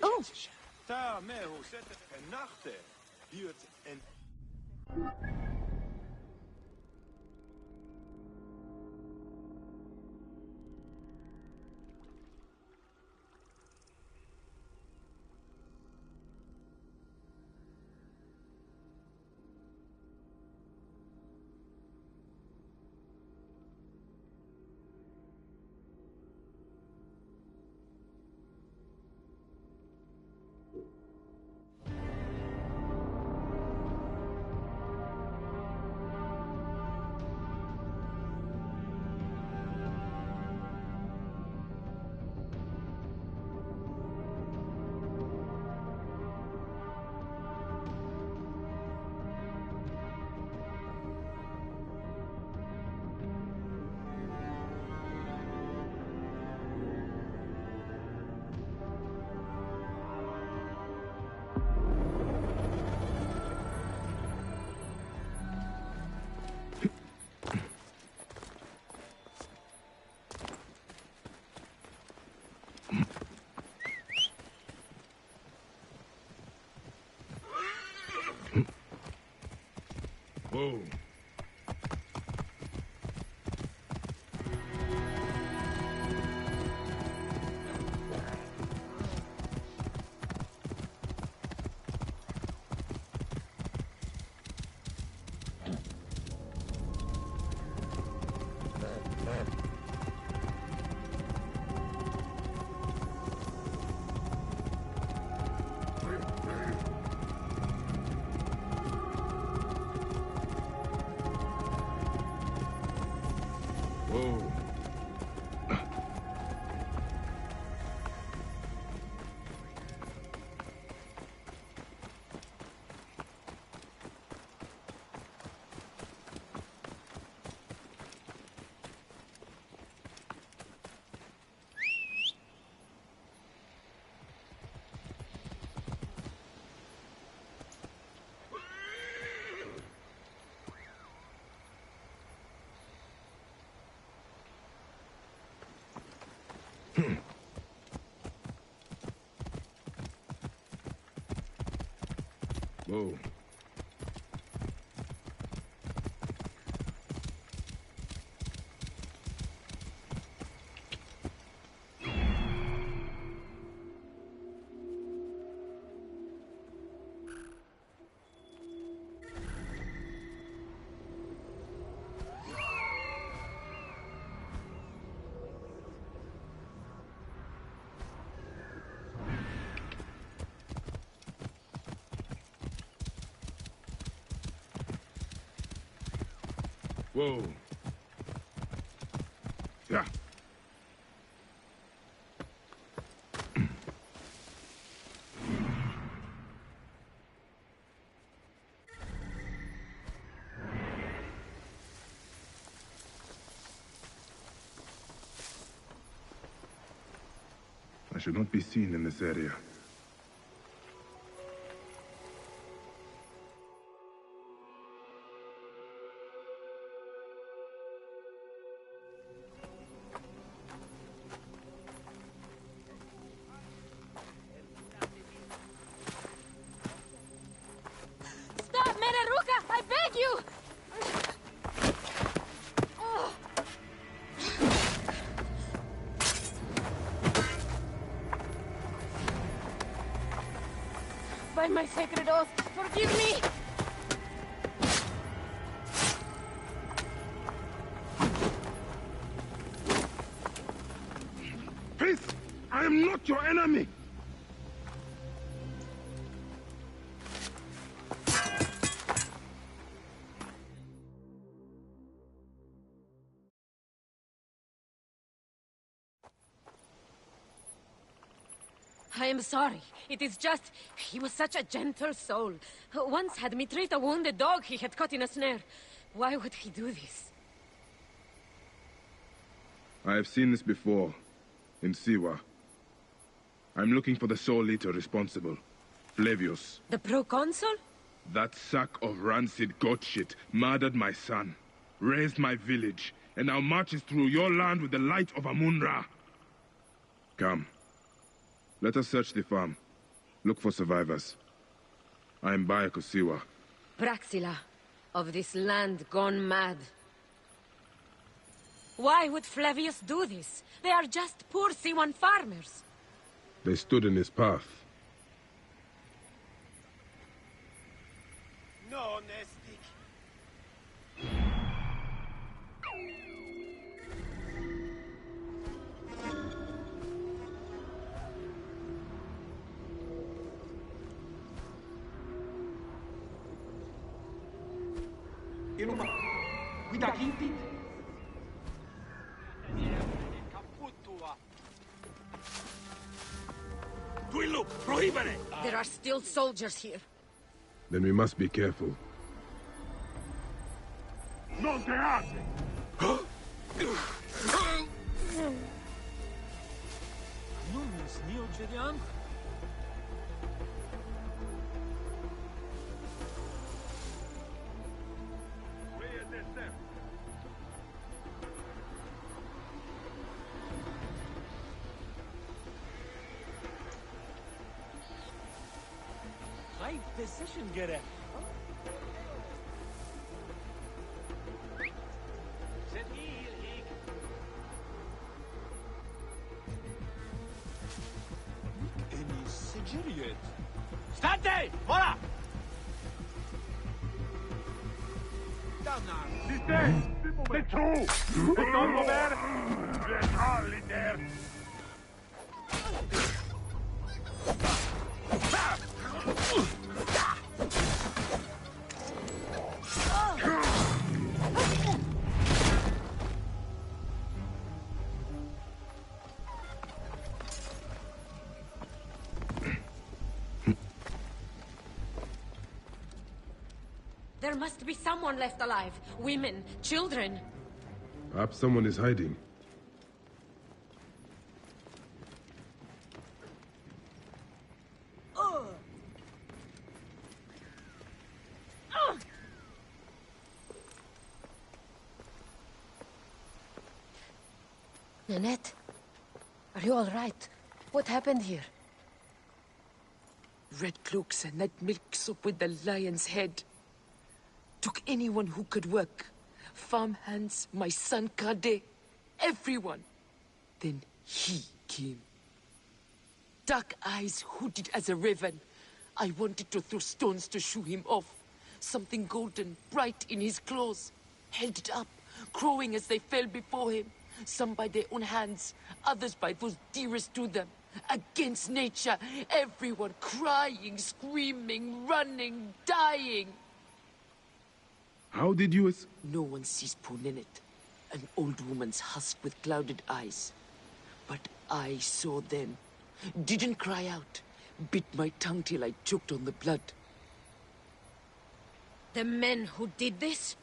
Oh! Ta mehu zette en nachte. Buurt en... Whoa. Whoa. Whoa. Whoa. Yeah. I should not be seen in this area. Stop, Meneruka! I beg you! Oh. By my sacred oath, forgive me! Peace! I am not your enemy! I am sorry. It is just... he was such a gentle soul. Once had me treat a wounded dog he had caught in a snare. Why would he do this? I have seen this before. In Siwa. I'm looking for the sole leader responsible. Flavius. The proconsul? That sack of rancid goat shit murdered my son, raised my village, and now marches through your land with the light of Amun-Ra. Come. Let us search the farm. Look for survivors. I am Bayek Siwa. Praxila, of this land gone mad. Why would Flavius do this? They are just poor Siwan farmers. They stood in his path. No, Nestic. Inuba, guida Kinti. Tuilu, prohibere! There are still soldiers here. Then we must be careful. Non te hace! High position, Gere. yet. Stante! Ora! Le two! Le don't there! There's hardly there! There must be someone left alive. Women, children. Perhaps someone is hiding. Nanette, are you all right? What happened here? Red cloaks and that milk soup with the lion's head. Took anyone who could work. Farmhands, my son Kade, everyone. Then he came. Dark eyes hooded as a raven. I wanted to throw stones to shoo him off. Something golden, bright in his claws. Held it up, crowing as they fell before him. Some by their own hands, others by those dearest to them. Against nature, everyone crying, screaming, running, dying. How did you No one sees poor Ninette, an old woman's husk with clouded eyes. But I saw them. Didn't cry out. Bit my tongue till I choked on the blood. The men who did this?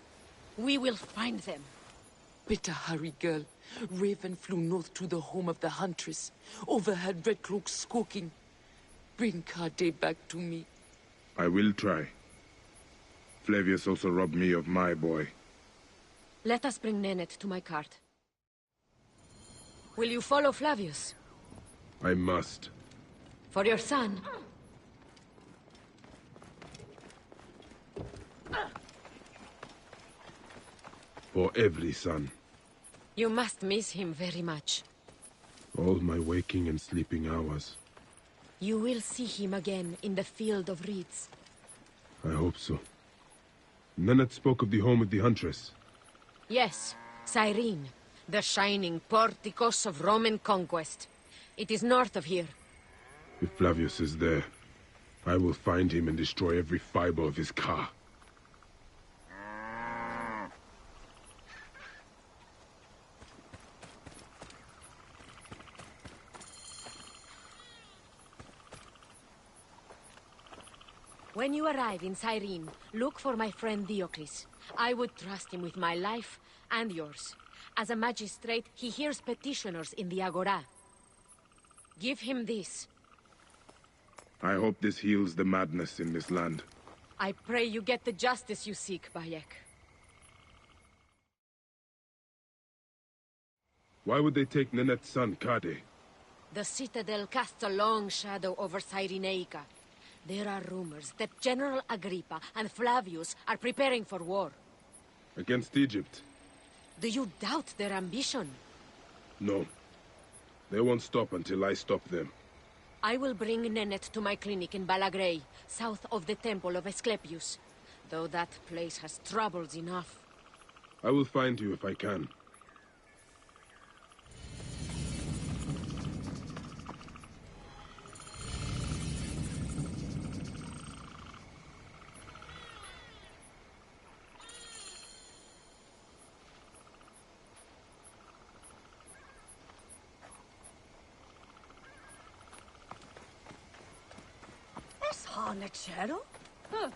We will find them. Better hurry, girl. Raven flew north to the home of the huntress. Overheard Red Cloak squawking. Bring Kade back to me. I will try. Flavius also robbed me of my boy. Let us bring Nennet to my cart. Will you follow Flavius? I must. For your son? For every son. You must miss him very much. All my waking and sleeping hours. You will see him again in the field of reeds. I hope so. Nennet spoke of the home of the huntress. Yes, Cyrene, the shining porticos of Roman conquest. It is north of here. If Flavius is there, I will find him and destroy every fiber of his car. When you arrive in Cyrene, look for my friend Diocles. I would trust him with my life and yours. As a magistrate, he hears petitioners in the Agora. Give him this. I hope this heals the madness in this land. I pray you get the justice you seek, Bayek. Why would they take Nenet's son, Kade? The Citadel casts a long shadow over Cyrenaica. There are rumors that General Agrippa and Flavius are preparing for war. Against Egypt? Do you doubt their ambition? No. They won't stop until I stop them. I will bring Nennet to my clinic in Balagrey, south of the Temple of Asclepius. Though that place has troubles enough. I will find you if I can. Harnachero? Huh.